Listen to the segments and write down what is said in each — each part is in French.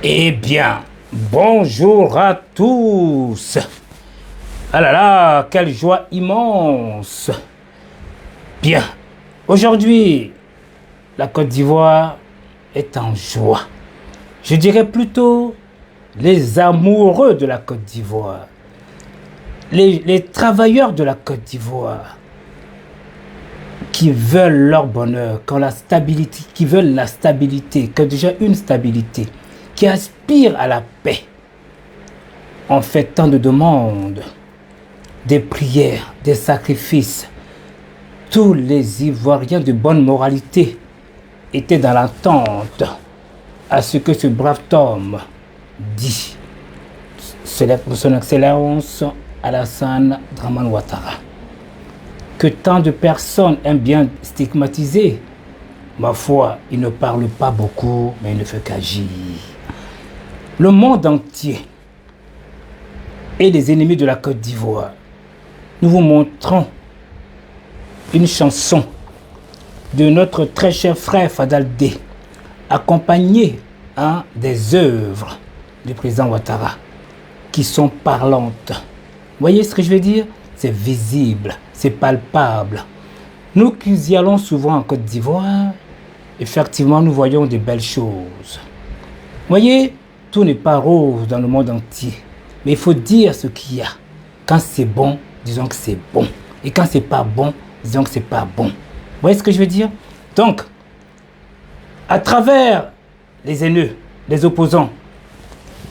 Eh bien, bonjour à tous. Ah là là, quelle joie immense. Bien, aujourd'hui, la Côte d'Ivoire est en joie. Je dirais plutôt les amoureux de la Côte d'Ivoire, les travailleurs de la Côte d'Ivoire qui veulent leur bonheur, qui veulent la stabilité, qui ont déjà une stabilité, qui aspirent à la paix. On fait tant de demandes, des prières, des sacrifices. Tous les Ivoiriens de bonne moralité étaient dans l'attente à ce que ce brave homme dit, son Excellence Alassane Dramane Ouattara. Que tant de personnes aiment bien stigmatiser. Ma foi, il ne parle pas beaucoup, mais il ne fait qu'agir. Le monde entier et les ennemis de la Côte d'Ivoire, nous vous montrons une chanson de notre très cher frère Fadal D, accompagné des œuvres du président Ouattara, qui sont parlantes. Vous voyez ce que je veux dire? C'est visible, c'est palpable. Nous qui y allons souvent en Côte d'Ivoire, effectivement, nous voyons de belles choses. Vous voyez, tout n'est pas rose dans le monde entier. Mais il faut dire ce qu'il y a. Quand c'est bon, disons que c'est bon. Et quand c'est pas bon, disons que c'est pas bon. Vous voyez ce que je veux dire? Donc, à travers les haineux, les opposants,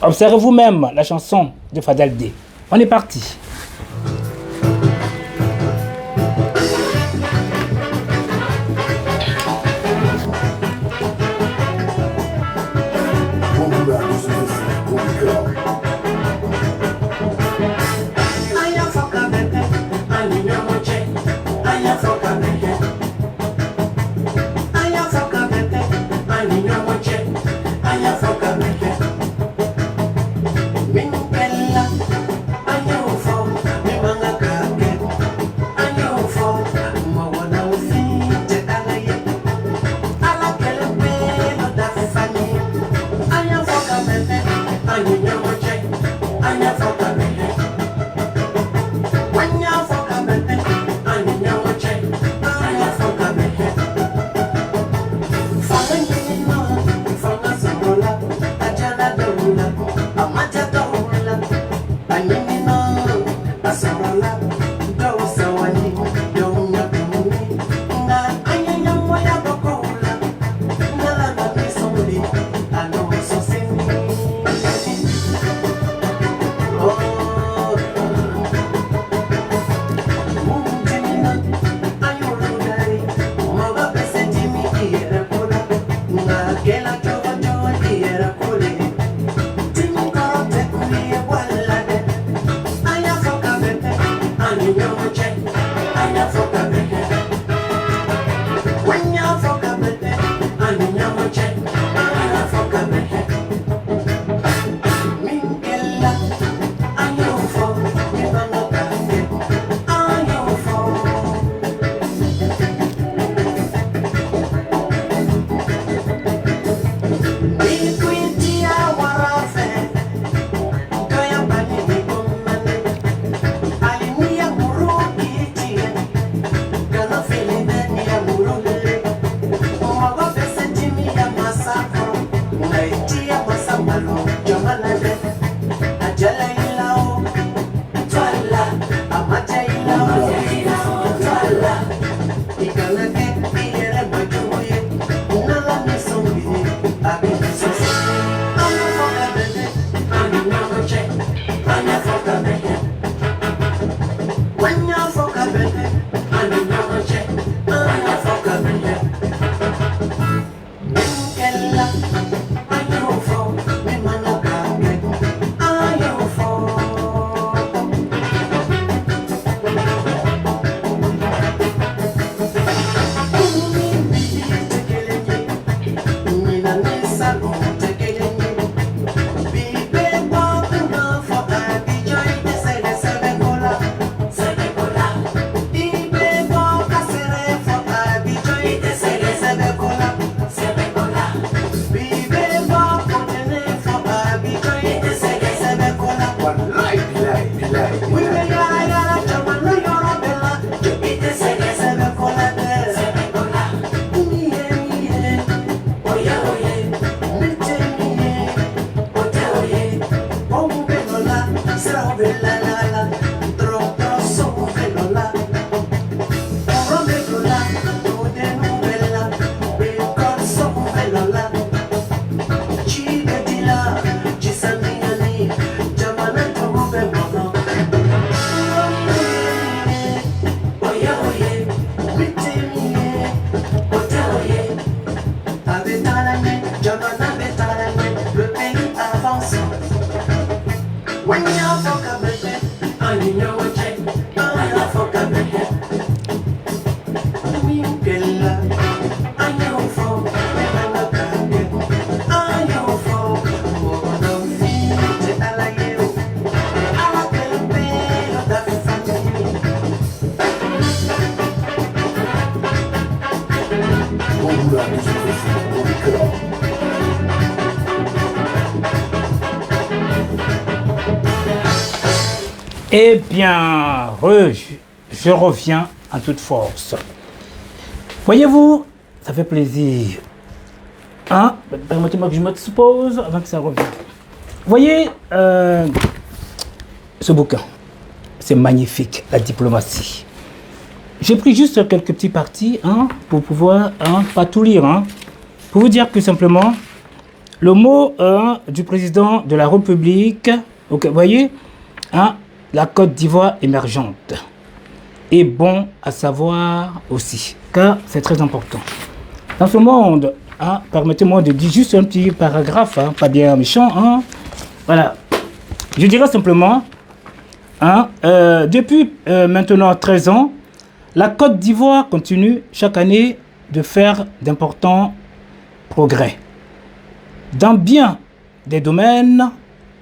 observez vous-même la chanson de Fadal D. On est parti. le pays avance. When you're for Kabete, and you know what check, and you're for Kabete. We get love, and you're for Kabete, and you're for Kabete. C'est à la gueule, à la gueule, à la famille. Bon, là, je vais faire mon cœur. Eh bien, je reviens en toute force. Voyez-vous, ça fait plaisir. Hein? Permettez-moi que je m'expose avant que ça revienne. Voyez, ce bouquin, c'est magnifique, la diplomatie. J'ai pris juste quelques petits parties pour pouvoir pas tout lire. Pour vous dire que simplement, le mot du président de la République, vous voyez, la Côte d'Ivoire émergente est bon à savoir aussi, car c'est très important. Dans ce monde, permettez-moi de dire juste un petit paragraphe, pas bien méchant. Voilà. Je dirais simplement, depuis maintenant 13 ans, la Côte d'Ivoire continue chaque année de faire d'importants progrès. Dans bien des domaines,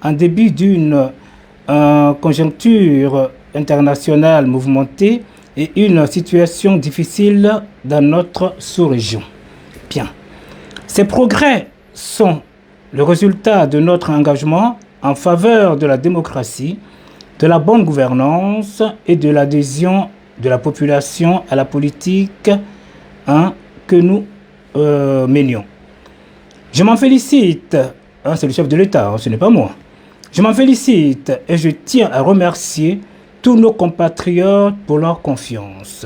en début d'une conjoncture internationale mouvementée et une situation difficile dans notre sous-région. Bien. Ces progrès sont le résultat de notre engagement en faveur de la démocratie, de la bonne gouvernance et de l'adhésion de la population à la politique que nous menions. Je m'en félicite, c'est le chef de l'État, ce n'est pas moi. Je m'en félicite et je tiens à remercier tous nos compatriotes pour leur confiance.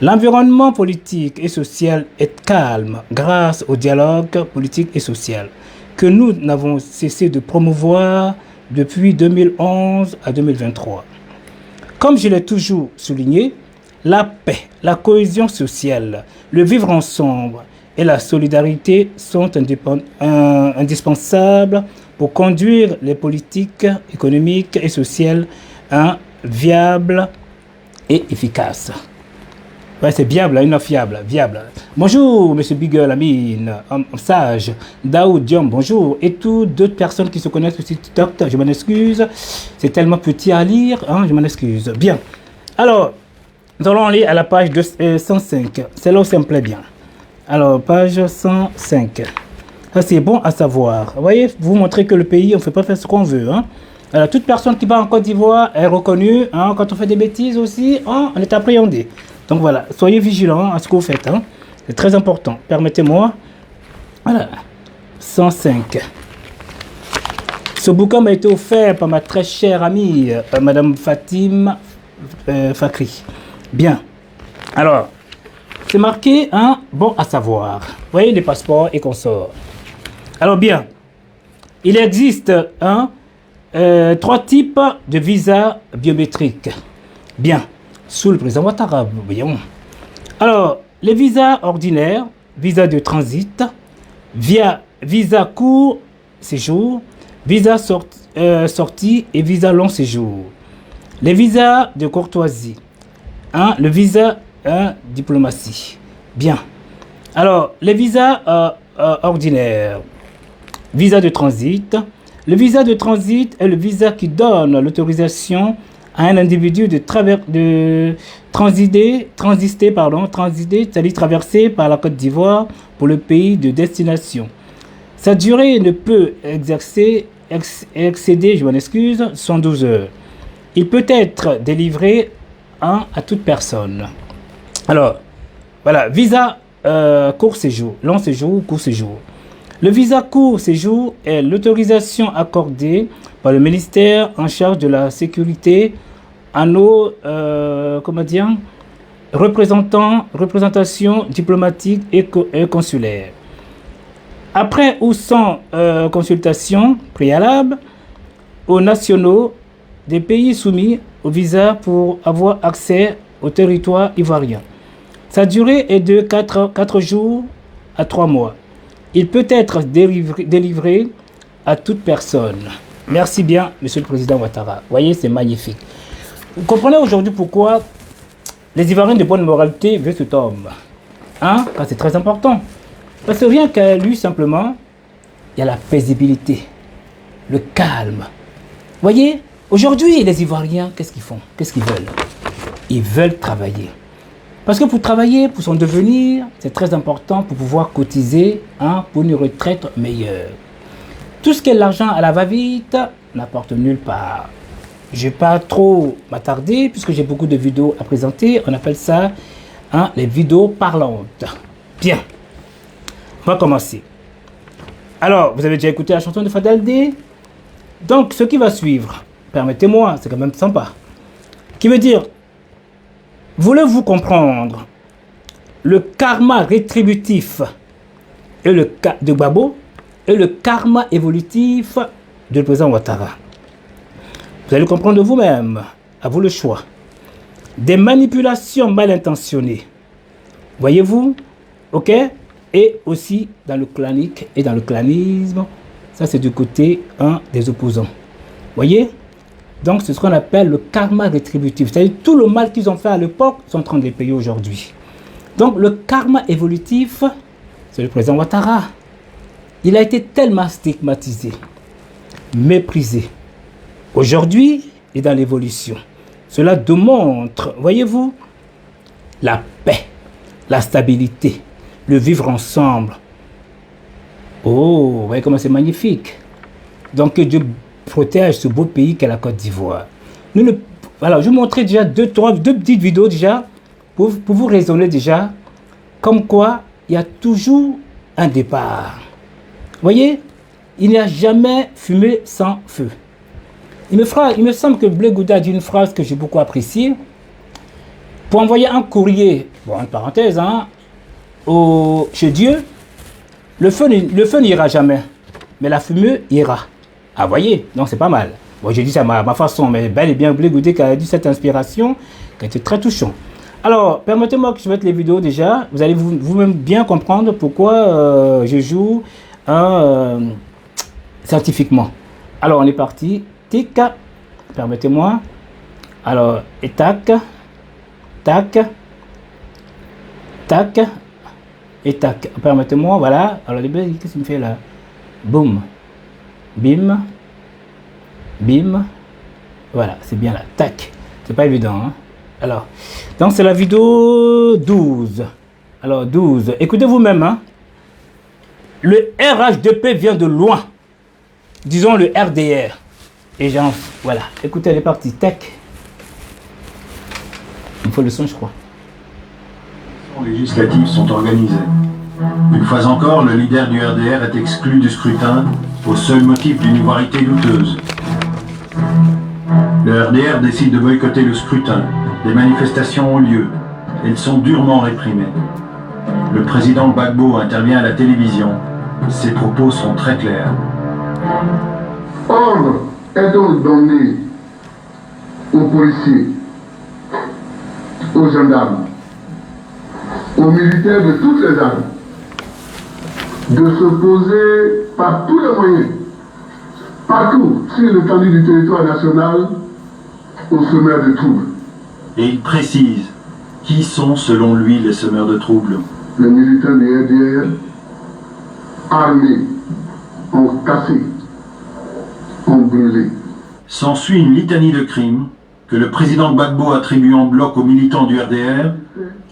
L'environnement politique et social est calme grâce au dialogue politique et social que nous n'avons cessé de promouvoir depuis 2011 à 2023. Comme je l'ai toujours souligné, la paix, la cohésion sociale, le vivre ensemble et la solidarité sont indispensables pour conduire les politiques économiques et sociales viables et efficaces. Ouais, c'est viable, viable. Bonjour, monsieur Bigel, Amine, Sage, Daoud, Diom, bonjour. Et toutes d'autres personnes qui se connaissent sur TikTok, je m'en excuse. C'est tellement petit à lire, je m'en excuse. Bien. Alors, nous allons aller à la page 105. C'est là où ça me plaît bien. Alors, page 105. Ça, c'est bon à savoir. Vous voyez, vous montrez que le pays, on ne fait pas faire ce qu'on veut. Alors, toute personne qui va en Côte d'Ivoire est reconnue. Quand on fait des bêtises aussi, on est appréhendé. Donc voilà, soyez vigilants à ce que vous faites. C'est très important. Permettez-moi. Voilà. 105. Ce bouquin m'a été offert par ma très chère amie, Madame Fatim Fakri. Bien. Alors, c'est marqué, bon à savoir. Vous voyez les passeports et consorts. Alors bien, il existe 3 types de visas biométriques. Bien, sous le président Ouattara, voyons. Alors, les visas ordinaires, visa de transit, visa court séjour, visa sortie et visa long séjour. Les visas de courtoisie, le visa diplomatie. Bien. Alors, les visas ordinaires, visa de transit. Le visa de transit est le visa qui donne l'autorisation à un individu de transiter, c'est-à-dire traverser par la Côte d'Ivoire pour le pays de destination. Sa durée ne peut excéder, 112 heures. Il peut être délivré à toute personne. Alors, voilà, visa court séjour, long séjour ou court séjour. Le visa court séjour est l'autorisation accordée par le ministère en charge de la sécurité à nos représentations diplomatiques et consulaires. Après ou sans consultation préalable aux nationaux des pays soumis au visa pour avoir accès au territoire ivoirien. Sa durée est de 4 jours à 3 mois. il peut être délivré à toute personne. Merci bien, Monsieur le Président Ouattara. Vous voyez, c'est magnifique. Vous comprenez aujourd'hui pourquoi les Ivoiriens de bonne moralité veulent cet homme. Hein? C'est très important. Parce que rien qu'à lui, simplement, il y a la paisibilité, le calme. Vous voyez, aujourd'hui, les Ivoiriens, qu'est-ce qu'ils font? Qu'est-ce qu'ils veulent? Ils veulent travailler. Parce que pour travailler, pour son devenir, c'est très important pour pouvoir cotiser pour une retraite meilleure. Tout ce qui est l'argent à la va-vite n'apporte nulle part. Je ne vais pas trop m'attarder puisque j'ai beaucoup de vidéos à présenter. On appelle ça les vidéos parlantes. Bien, on va commencer. Alors, vous avez déjà écouté la chanson de Fadel D? Donc, ce qui va suivre, permettez-moi, c'est quand même sympa. Qui veut dire, voulez-vous comprendre le karma rétributif de Gbagbo et le karma évolutif du président Ouattara? Vous allez le comprendre vous-même, à vous le choix. Des manipulations mal intentionnées, voyez-vous, ok? Et aussi dans le clanique et dans le clanisme, ça c'est du côté des opposants. Voyez? Donc c'est ce qu'on appelle le karma rétributif. C'est-à-dire tout le mal qu'ils ont fait à l'époque, ils sont en train de les payer aujourd'hui. Donc le karma évolutif, c'est le président Ouattara. Il a été tellement stigmatisé, méprisé. Aujourd'hui, il est dans l'évolution. Cela démontre, voyez-vous, la paix, la stabilité, le vivre ensemble. Oh, vous voyez comment c'est magnifique. Donc que Dieu protège ce beau pays qu'est la Côte d'Ivoire. Voilà, je vais vous montrer déjà deux petites vidéos déjà pour vous raisonner déjà comme quoi il y a toujours un départ. Voyez, il n'y a jamais fumée sans feu. Il me semble que Blé Gouda a dit une phrase que j'ai beaucoup appréciée. Pour envoyer un courrier, bon, en parenthèse, chez Dieu, le feu n'ira jamais, mais la fumée ira. Ah, voyez, donc c'est pas mal. Bon, j'ai dit ça à ma façon, mais bel et bien Blé Gouda qui a dit cette inspiration, qui a été très touchant. Alors, permettez-moi que je mette les vidéos déjà. Vous allez vous-même bien comprendre pourquoi je joue scientifiquement. Alors, on est parti. Tic, permettez-moi. Alors, et tac, tac, tac, et tac. Permettez-moi, voilà. Alors, qu'est-ce qu'il me fait là? Boum, bim, bim. Voilà, c'est bien là. Tac. C'est pas évident, Alors, donc c'est la vidéo 12. Alors, 12. Écoutez vous-même, Le RHDP vient de loin. Disons le RDR. Et genre, voilà. Écoutez, elle est partie. Tac. Il me faut le son, je crois. Les législatives sont organisées. Une fois encore, le leader du RDR est exclu du scrutin au seul motif d'une ivoirité douteuse. Le RDR décide de boycotter le scrutin. Des manifestations ont lieu. Elles sont durement réprimées. Le président Gbagbo intervient à la télévision. Ses propos sont très clairs. Ordre est donc donné aux policiers, aux gendarmes, aux militaires de toutes les armes de se poser par tous les moyens, partout sur l'étendue du territoire national, aux semeurs de troubles. Et il précise qui sont selon lui les semeurs de troubles. Les militaires du RDR, armés, ont cassé, ont brûlé. S'ensuit une litanie de crimes que le président Gbagbo attribue en bloc aux militants du RDR,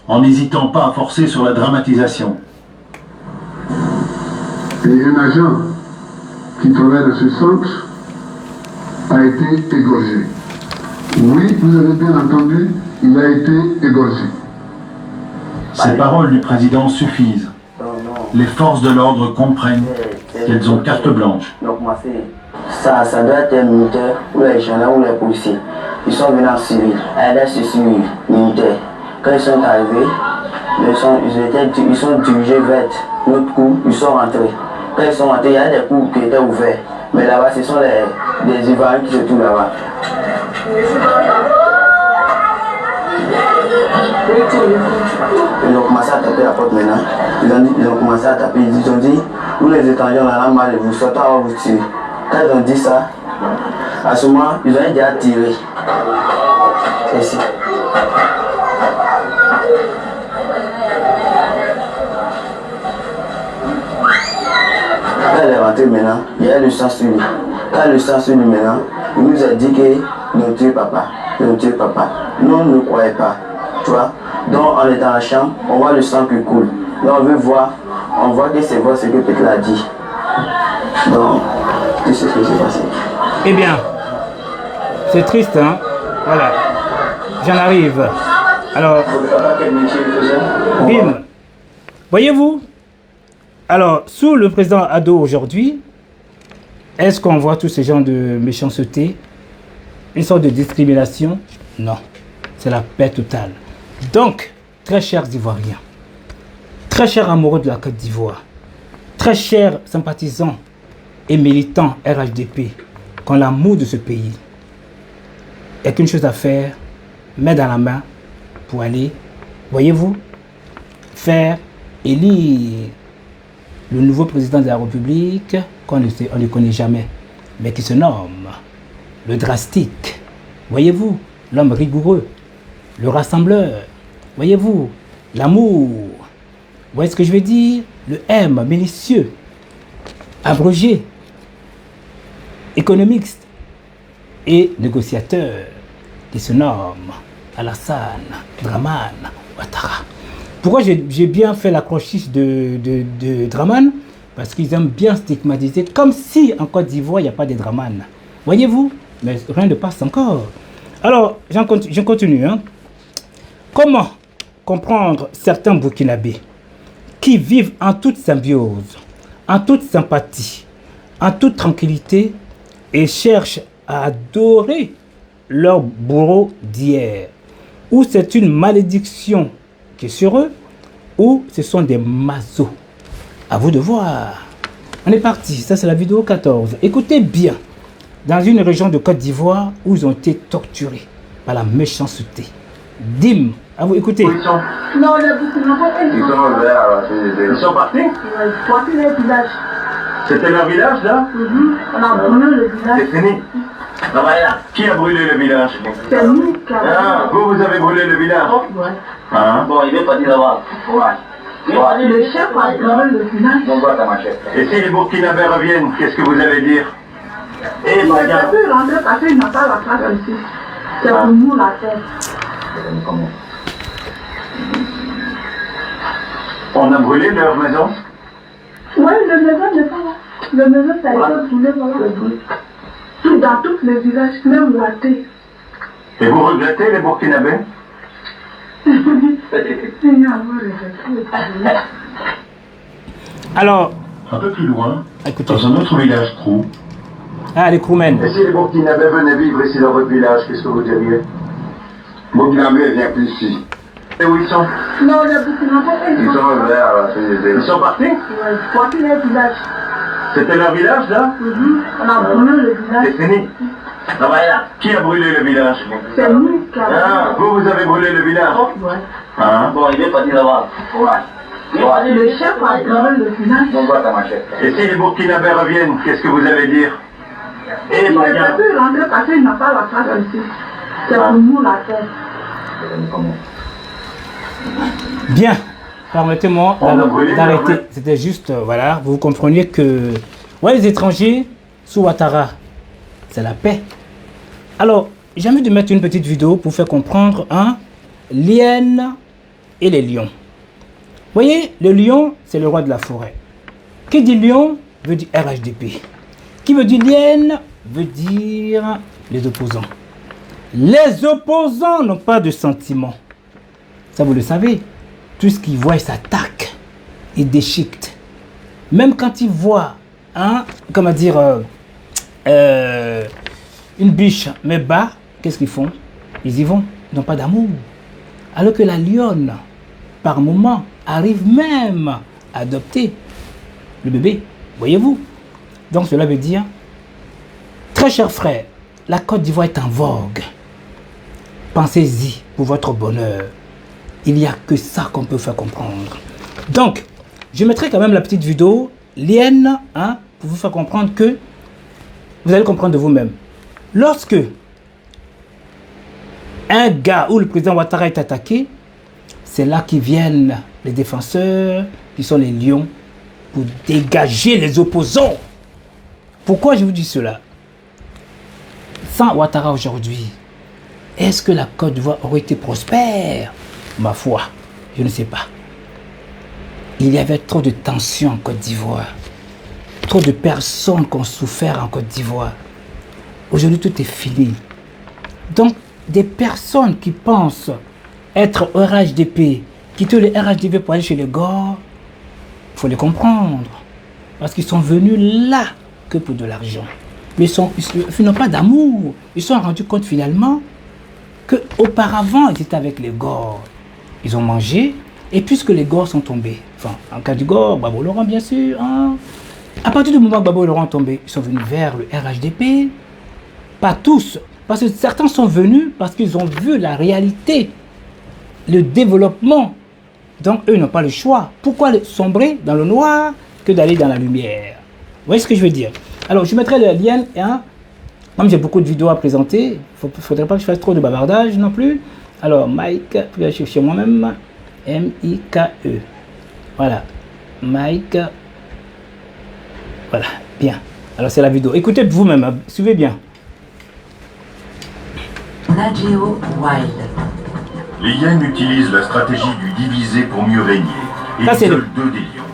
en n'hésitant pas à forcer sur la dramatisation. Et un agent qui travaille dans ce centre a été égorgé. Oui, vous avez bien entendu, il a été égorgé. Ces paroles du président suffisent. Les forces de l'ordre comprennent qu'elles ont carte blanche. Donc, ça doit être un militaire ou les gendarmes ou les policiers. Ils sont venus en civil, à l'aide de civil, militaires. Quand ils sont arrivés, ils sont dirigés vers notre cour, ils sont rentrés. Quand ils sont rentrés, il y a des cours qui étaient ouverts. Mais là-bas, ce sont des Ivoiriens qui se trouvent là-bas. Ils ont commencé à taper la porte maintenant. Ils ont commencé à taper. Ils ont dit, vous les étrangers, on en a marre de vous, sortez, on va vous tuer. Quand ils ont dit ça, à ce moment, ils ont déjà tiré. Ici. Quand elle est rentrée maintenant, il y a le sang sur lui. Quand le sang sur lui maintenant, il nous a dit que nous tuons papa. Nous tuons papa. Nous on ne croyait pas. Tu vois? Donc on est dans la chambre, on voit le sang qui coule. Donc on veut voir, on voit que c'est vrai ce que Pécla a dit. Donc, tout ce qui s'est passé. Eh bien, c'est triste, hein? Voilà. J'en arrive. Alors, bim. Voyez-vous? Alors, sous le président Ado aujourd'hui, est-ce qu'on voit tous ces gens de méchanceté? Une sorte de discrimination? Non. C'est la paix totale. Donc, très chers Ivoiriens, très chers amoureux de la Côte d'Ivoire, très chers sympathisants et militants RHDP, qui ont l'amour de ce pays, il n'y a qu'une chose à faire, main dans la main, pour aller, voyez-vous, faire élire le nouveau président de la République, qu'on ne connaît jamais, mais qui se nomme le drastique. Voyez-vous, l'homme rigoureux, le rassembleur. Voyez-vous, l'amour. Vous voyez ce que je veux dire? Le M, minutieux, abrogé, économiste et négociateur, qui se nomme Alassane Dramane Ouattara. Pourquoi j'ai bien fait l'accrochage de Dramane? Parce qu'ils aiment bien stigmatiser, comme si en Côte d'Ivoire, il n'y a pas de Dramane. Voyez-vous? Mais rien ne passe encore. Alors, je continue. Hein. Comment comprendre certains Burkinabés qui vivent en toute symbiose, en toute sympathie, en toute tranquillité et cherchent à adorer leur bourreau d'hier? Ou c'est une malédiction qui est sur eux, ou ce sont des masos. À vous de voir. On est parti, ça c'est la vidéo 14. Écoutez bien, dans une région de Côte d'Ivoire où ils ont été torturés par la méchanceté. Dim, à vous écoutez. Où ils sont? Non, les Burkinabés, Ils sont vers. Ils sont partis? ils ont parti les villages. C'était leur village là? On a brûlé le village. C'est fini. Qui a brûlé le village? C'est nous qui avons. Ah, vous avez brûlé le village? Ouais. Hein? Bon, il veut pas dire là-bas. Le chef a brûlé le village. Et si les Burkinabés reviennent, qu'est-ce que vous allez dire? Eh, Il ne peut plus rentrer parce qu'il n'a pas la place ici. C'est pour nous la terre. On a brûlé leur maison? Oui, le maison n'est pas là. Le maison, ça a été brûlé, voilà. Tout dans tous les villages, même Ouaté. Et vous regrettez les Burkinabés? Alors, Un peu plus loin, écoutez. dans un autre village Krou, Ah, les crewmen. Et si les Burkinabés venaient vivre ici dans votre village, qu'est-ce que vous diriez? Burkinabés vient plus ici. Et où ils sont? Non, les Burkinabés, Ils sont vers. Ils sont partis? ils ont parti les villages. C'était leur village là? On a brûlé le village. C'est fini. Qui a brûlé le village? C'est nous qui avons. Ah, vous avez brûlé le village? Ouais. Hein? Bon, il veut pas dire là-bas. Le chef a brûlé le village. Et si les Burkinabés reviennent, qu'est-ce que vous allez dire? Eh, Il ne peut plus rentrer parce qu'il n'a pas la place ici. C'est pour nous la terre. Bien, permettez-moi On a brûlé, d'arrêter. ouais. C'était juste, voilà, vous compreniez que ouais, les étrangers sous Ouattara, c'est la paix. Alors, j'ai envie de mettre une petite vidéo pour faire comprendre l'hyène et les lions. Vous voyez, le lion, c'est le roi de la forêt. Qui dit lion veut dire RHDP. Qui veut dire hyène veut dire les opposants. Les opposants n'ont pas de sentiments. Ça, vous le savez. Tout ce qu'ils voient, ils s'attaquent. Ils déchiquetent. Même quand ils voient, comment dire, une biche, mais bas, qu'est-ce qu'ils font? Ils y vont. Ils n'ont pas d'amour. Alors que la lionne, par moment, arrive même à adopter le bébé. Voyez-vous? Donc cela veut dire, très chers frères, la Côte d'Ivoire est en vogue. Pensez-y pour votre bonheur. Il n'y a que ça qu'on peut faire comprendre. Donc, je mettrai quand même la petite vidéo, lienne, hein, pour vous faire comprendre que vous allez comprendre de vous-même. Lorsque un gars où le président Ouattara est attaqué, c'est là qu'ils viennent les défenseurs, qui sont les lions, pour dégager les opposants. Pourquoi je vous dis cela? Sans Ouattara aujourd'hui, est-ce que la Côte d'Ivoire aurait été prospère? Ma foi, je ne sais pas. Il y avait trop de tensions en Côte d'Ivoire. Trop de personnes qui ont souffert en Côte d'Ivoire. Aujourd'hui, tout est fini. Donc, des personnes qui pensent être RHDP, quitter le RHDP pour aller chez les Gors, il faut les comprendre. Parce qu'ils sont venus là que pour de l'argent. Mais ils n'ont pas d'amour. Ils se sont rendus compte finalement qu'auparavant, ils étaient avec les Gors. Ils ont mangé, et puisque les Gors sont tombés, enfin, en cas du Gors, Gbagbo Laurent, bien sûr, hein, à partir du moment où Gbagbo Laurent est tombé, ils sont venus vers le RHDP. Pas tous, parce que certains sont venus parce qu'ils ont vu la réalité, le développement. Donc, eux n'ont pas le choix. Pourquoi sombrer dans le noir que d'aller dans la lumière? Vous voyez ce que je veux dire? Alors, je mettrai le lien, hein. Comme j'ai beaucoup de vidéos à présenter, il ne faudrait pas que je fasse trop de bavardage non plus. Alors, Mike, je vais chercher moi-même, M-I-K-E. Voilà, Mike. Voilà, bien. Alors, c'est la vidéo. Écoutez vous-même, hein. Suivez bien. Nageo Wild. Les hyènes utilisent la stratégie du diviser pour mieux régner et Ça, c'est isolent deux des lions.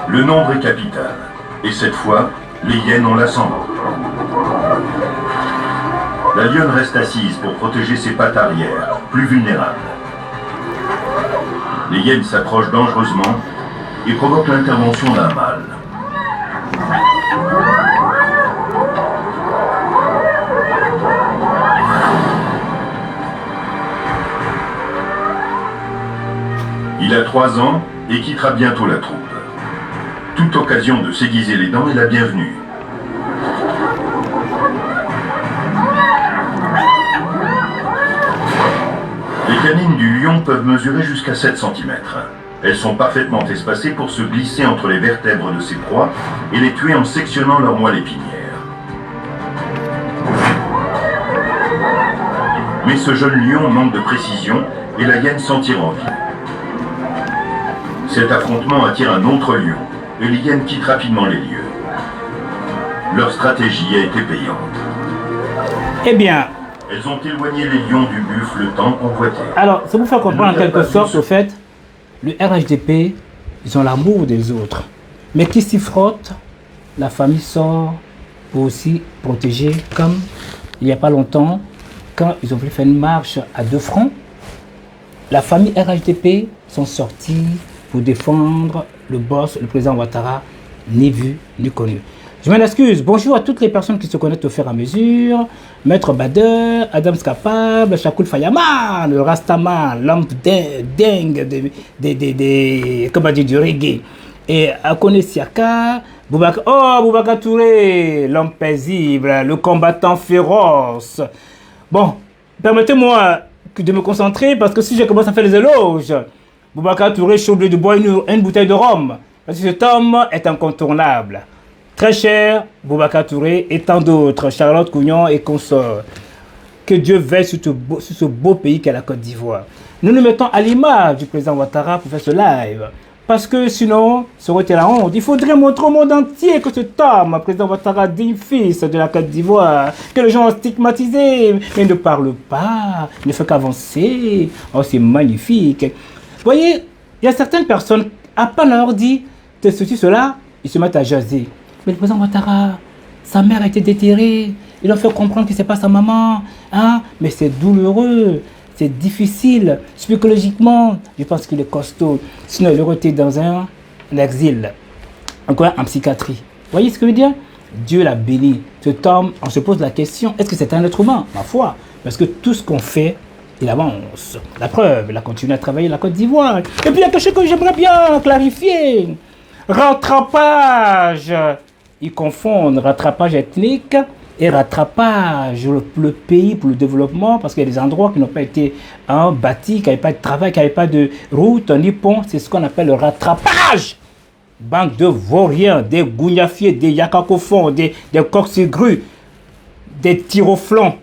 Le nombre est capital. Et cette fois, les hyènes ont l'ascendant. La lionne reste assise pour protéger ses pattes arrière, plus vulnérables. Les hyènes s'approchent dangereusement et provoquent l'intervention d'un mâle. Il a 3 ans et quittera bientôt la troupe. Toute occasion de s'aiguiser les dents est la bienvenue. Les canines du lion peuvent mesurer jusqu'à 7 cm. Elles sont parfaitement espacées pour se glisser entre les vertèbres de ses proies et les tuer en sectionnant leur moelle épinière. Mais ce jeune lion manque de précision et la hyène s'en tire en vie. Cet affrontement attire un autre lion et les hyènes quittent rapidement les lieux. Leur stratégie a été payante. Eh bien, Elles ont éloigné les lions du buffle tant convoité. alors, ça vous fait comprendre en quelque sorte, au fait, le RHDP, ils ont l'amour des autres. Mais qui s'y frotte, la famille sort pour aussi protéger, comme il n'y a pas longtemps, quand ils ont voulu faire une marche à 2 fronts, la famille RHDP sont sortis pour défendre le boss, le président Ouattara, ni vu, ni connu. Je m'en excuse. Bonjour à toutes les personnes qui se connectent au fur et à mesure. Maître Bader, Adam Scapable, Shakoul Fayaman, le Rastaman, l'homme dingue comment dire, du reggae. Et Akone Siaka, Boubacar Touré, l'homme paisible, le combattant féroce. Bon, permettez-moi de me concentrer parce que si je commence à faire les éloges, Boubacar Touré chaude de boire une bouteille de rhum. Parce que cet homme est incontournable. Très cher, Boubacar Touré et tant d'autres, Charlotte Cougnon et consorts. Que Dieu veille sur ce beau pays qu'est la Côte d'Ivoire. Nous nous mettons à l'image du président Ouattara pour faire ce live. Parce que sinon, ça aurait été la honte. Il faudrait montrer au monde entier que cet homme, le président Ouattara, digne fils de la Côte d'Ivoire, que les gens ont stigmatisé, mais ne parle pas, ne fait qu'avancer. Oh, c'est magnifique. Vous voyez, il y a certaines personnes, à peine leur dit de ceci, cela, ils se mettent à jaser. Mais le président Ouattara, sa mère a été déterrée. Il a fait comprendre que ce n'est pas sa maman. Hein? Mais c'est douloureux, c'est difficile. Psychologiquement, je pense qu'il est costaud. Sinon, il aurait été dans un exil, encore en psychiatrie. Vous voyez ce que je veux dire? Dieu l'a béni. Cet homme, on se pose la question, est-ce que c'est un être humain? Ma foi. Parce que tout ce qu'on fait, il avance. La preuve, il a continué à travailler la Côte d'Ivoire. Et puis il y a quelque chose que j'aimerais bien clarifier. Rattrapage. Ils confondent rattrapage ethnique et rattrapage pour le pays, pour le développement, parce qu'il y a des endroits qui n'ont pas été bâtis, qui n'avaient pas de travail, qui n'avaient pas de route ni pont. C'est ce qu'on appelle le rattrapage. Banque de vauriens, des gougnafiers, des yakakofons, des coqs-grues, des tirs au flanc.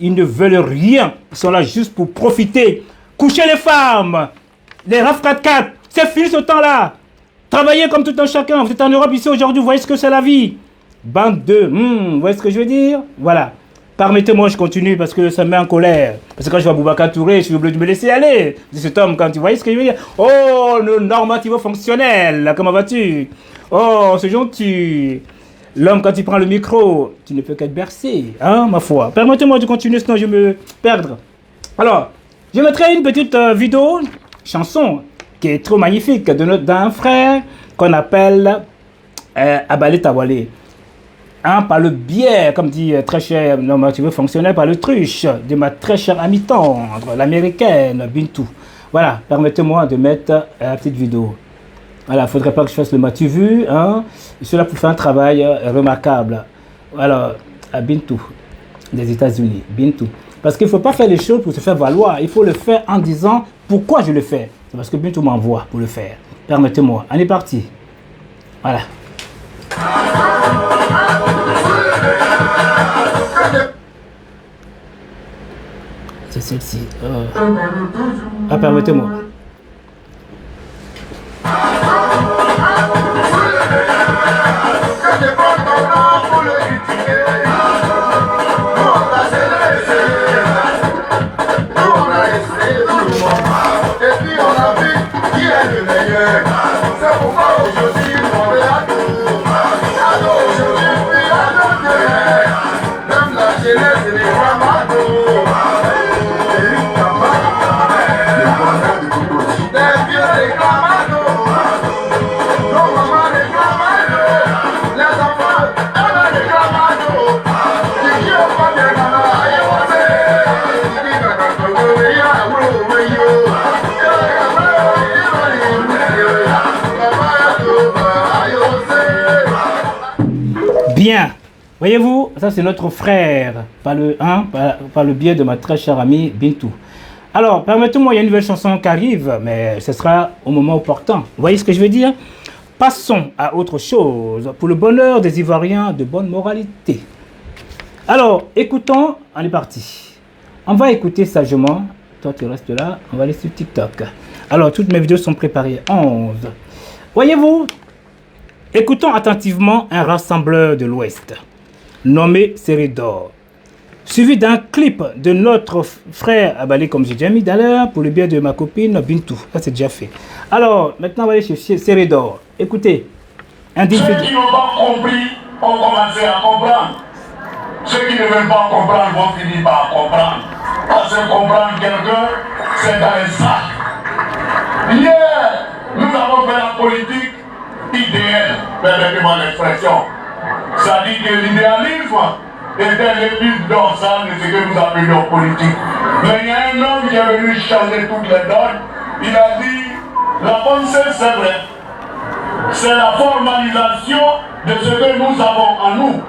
Ils ne veulent rien. Ils sont là juste pour profiter. Coucher les femmes, les RAF 4x4. C'est fini ce temps-là. Travaillez comme tout un chacun. Vous êtes en Europe ici aujourd'hui, vous voyez ce que c'est la vie. Bande de... vous voyez ce que je veux dire? Voilà. Permettez-moi, je continue parce que ça me met en colère. Parce que quand je vois Boubacar Touré, je suis obligé de me laisser aller. C'est cet homme, quand tu vois ce que je veux dire. Oh, le normativo-fonctionnel, comment vas-tu? Oh, c'est gentil. L'homme, quand il prend le micro, tu ne peux qu'être bercé, hein, ma foi. Permettez-moi de continuer, sinon je vais me perdre. Alors, je mettrai une petite vidéo, chanson, qui est trop magnifique, d'un frère qu'on appelle Abalé Tawale. Hein, par le biais, comme dit très cher normatif fonctionnaire, par le truche de ma très chère amie tendre, l'américaine Bintou. Voilà, permettez-moi de mettre la petite vidéo. Voilà, il ne faudrait pas que je fasse le matu vu, hein. Je suis là pour faire un travail remarquable. Alors, à Bintou, des États-Unis, Bintou. Parce qu'il ne faut pas faire les choses pour se faire valoir. Il faut le faire en disant pourquoi je le fais. C'est parce que Bintou m'envoie pour le faire. Permettez-moi. On est parti. Voilà. C'est celle-ci. Ah, permettez-moi. Bien, voyez-vous, ça c'est notre frère, par le biais de ma très chère amie Bintou. Alors, permettez-moi, il y a une nouvelle chanson qui arrive, mais ce sera au moment opportun. Vous voyez ce que je veux dire? Passons à autre chose, pour le bonheur des Ivoiriens de bonne moralité. Alors, écoutons, on est parti. On va écouter sagement, toi tu restes là, on va aller sur TikTok. Alors, toutes mes vidéos sont préparées, 11. Voyez-vous, écoutons attentivement un rassembleur de l'Ouest, nommé Seridor, suivi d'un clip de notre frère Abalé, comme j'ai déjà mis d'ailleurs, pour le biais de ma copine Bintou. Ça, c'est déjà fait. Alors, maintenant, on va aller chercher Seridor. Écoutez. Ceux qui n'ont pas compris ont commencé à comprendre. Ceux qui ne veulent pas comprendre vont finir par comprendre. Parce que comprendre quelqu'un, c'est dans les sacs. Hier, nous avons fait la politique idéale, permettez-moi l'expression. Ça dit que l'idéalisme était l'épice dorsale de ce que nous appelons politique. Mais il y a un homme qui est venu changer toutes les donnes. Il a dit, la pensée c'est vrai. C'est la formalisation de ce que nous avons en nous.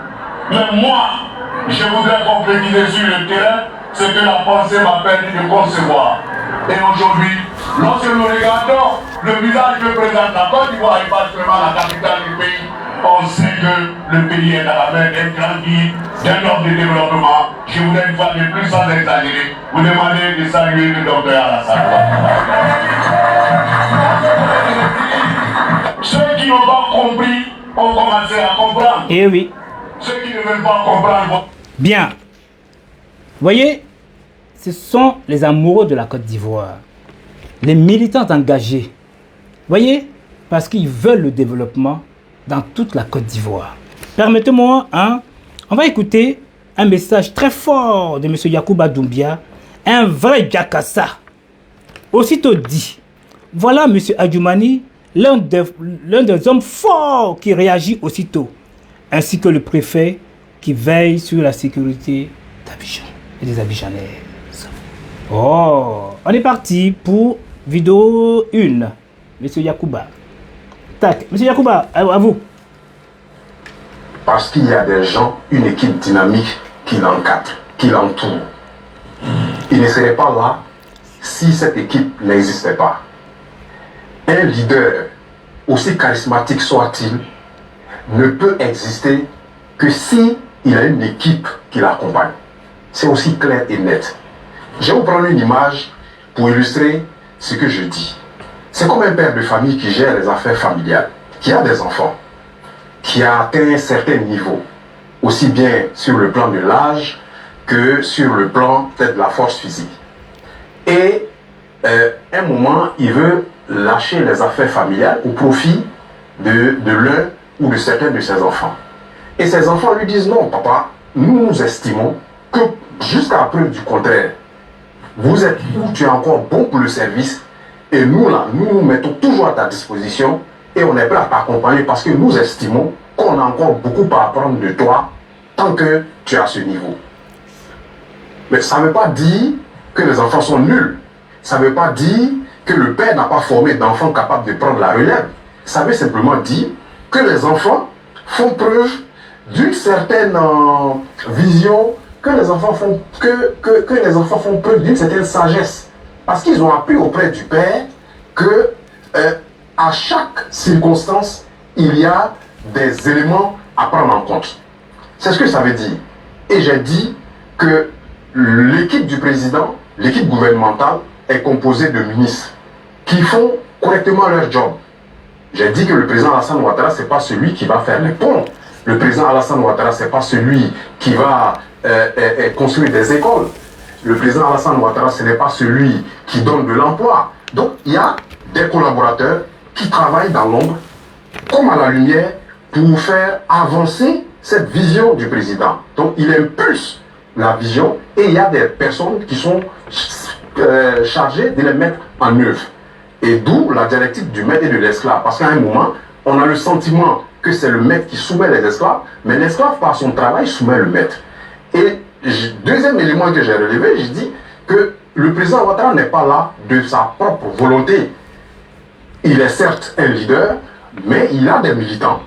Mais moi, je voudrais concrétiser sur le terrain ce que la pensée m'a permis de concevoir. Et aujourd'hui, lorsque nous regardons le visage que présente la Côte d'Ivoire et pas seulement la capitale du pays, on sait que le pays est à la main d'un grand guide, d'un homme de développement. Je voudrais une fois de plus, sans exagérer, vous demander de saluer le docteur Alassane. Ceux qui n'ont pas compris ont commencé à comprendre. Eh oui. Ceux qui ne veulent pas comprendre vont... Bien. Voyez, ce sont les amoureux de la Côte d'Ivoire, les militants engagés. Voyez, parce qu'ils veulent le développement dans toute la Côte d'Ivoire. Permettez-moi, on va écouter un message très fort de M. Yacouba Doumbia, un vrai Jakassa. Aussitôt dit, voilà M. Adjoumani, l'un des hommes forts qui réagit aussitôt, ainsi que le préfet qui veille sur la sécurité d'Abidjan et des Abidjanais. Oh, on est parti pour vidéo 1. Monsieur Yacouba. Tac, Monsieur Yacouba, à vous. parce qu'il y a des gens, une équipe dynamique qui l'encadre, qui l'entoure. Il ne serait pas là si cette équipe n'existait pas. Un leader, aussi charismatique soit-il, ne peut exister que si il a une équipe qui l'accompagne. C'est aussi clair et net. Je vais vous prendre une image pour illustrer ce que je dis. C'est comme un père de famille qui gère les affaires familiales, qui a des enfants, qui a atteint un certain niveau, aussi bien sur le plan de l'âge que sur le plan peut-être de la force physique. Et un moment, il veut lâcher les affaires familiales au profit de l'un ou de certains de ses enfants. Et ses enfants lui disent non, papa, nous estimons que jusqu'à preuve du contraire, vous êtes où tu es encore bon pour le service et nous là, nous mettons toujours à ta disposition et on est prêt à t'accompagner parce que nous estimons qu'on a encore beaucoup à apprendre de toi tant que tu es à ce niveau. Mais ça ne veut pas dire que les enfants sont nuls. Ça ne veut pas dire que le père n'a pas formé d'enfants capables de prendre la relève. Ça veut simplement dire que les enfants font preuve d'une certaine vision, que les enfants font preuve d'une certaine sagesse. Parce qu'ils ont appris auprès du père que à chaque circonstance, il y a des éléments à prendre en compte. C'est ce que ça veut dire. Et j'ai dit que l'équipe du président, l'équipe gouvernementale, est composée de ministres qui font correctement leur job. J'ai dit que le président Alassane Ouattara, ce n'est pas celui qui va faire les ponts. Le président Alassane Ouattara, ce n'est pas celui qui va construire des écoles. Le président Alassane Ouattara, ce n'est pas celui qui donne de l'emploi. Donc, il y a des collaborateurs qui travaillent dans l'ombre, comme à la lumière, pour faire avancer cette vision du président. Donc, il impulse la vision et il y a des personnes qui sont chargées de les mettre en œuvre. Et d'où la dialectique du maître et de l'esclave. Parce qu'à un moment, on a le sentiment que c'est le maître qui soumet les esclaves, mais l'esclave, par son travail, soumet le maître. Et deuxième élément que j'ai relevé, je dis que le président Ouattara n'est pas là de sa propre volonté. Il est certes un leader, mais il a des militants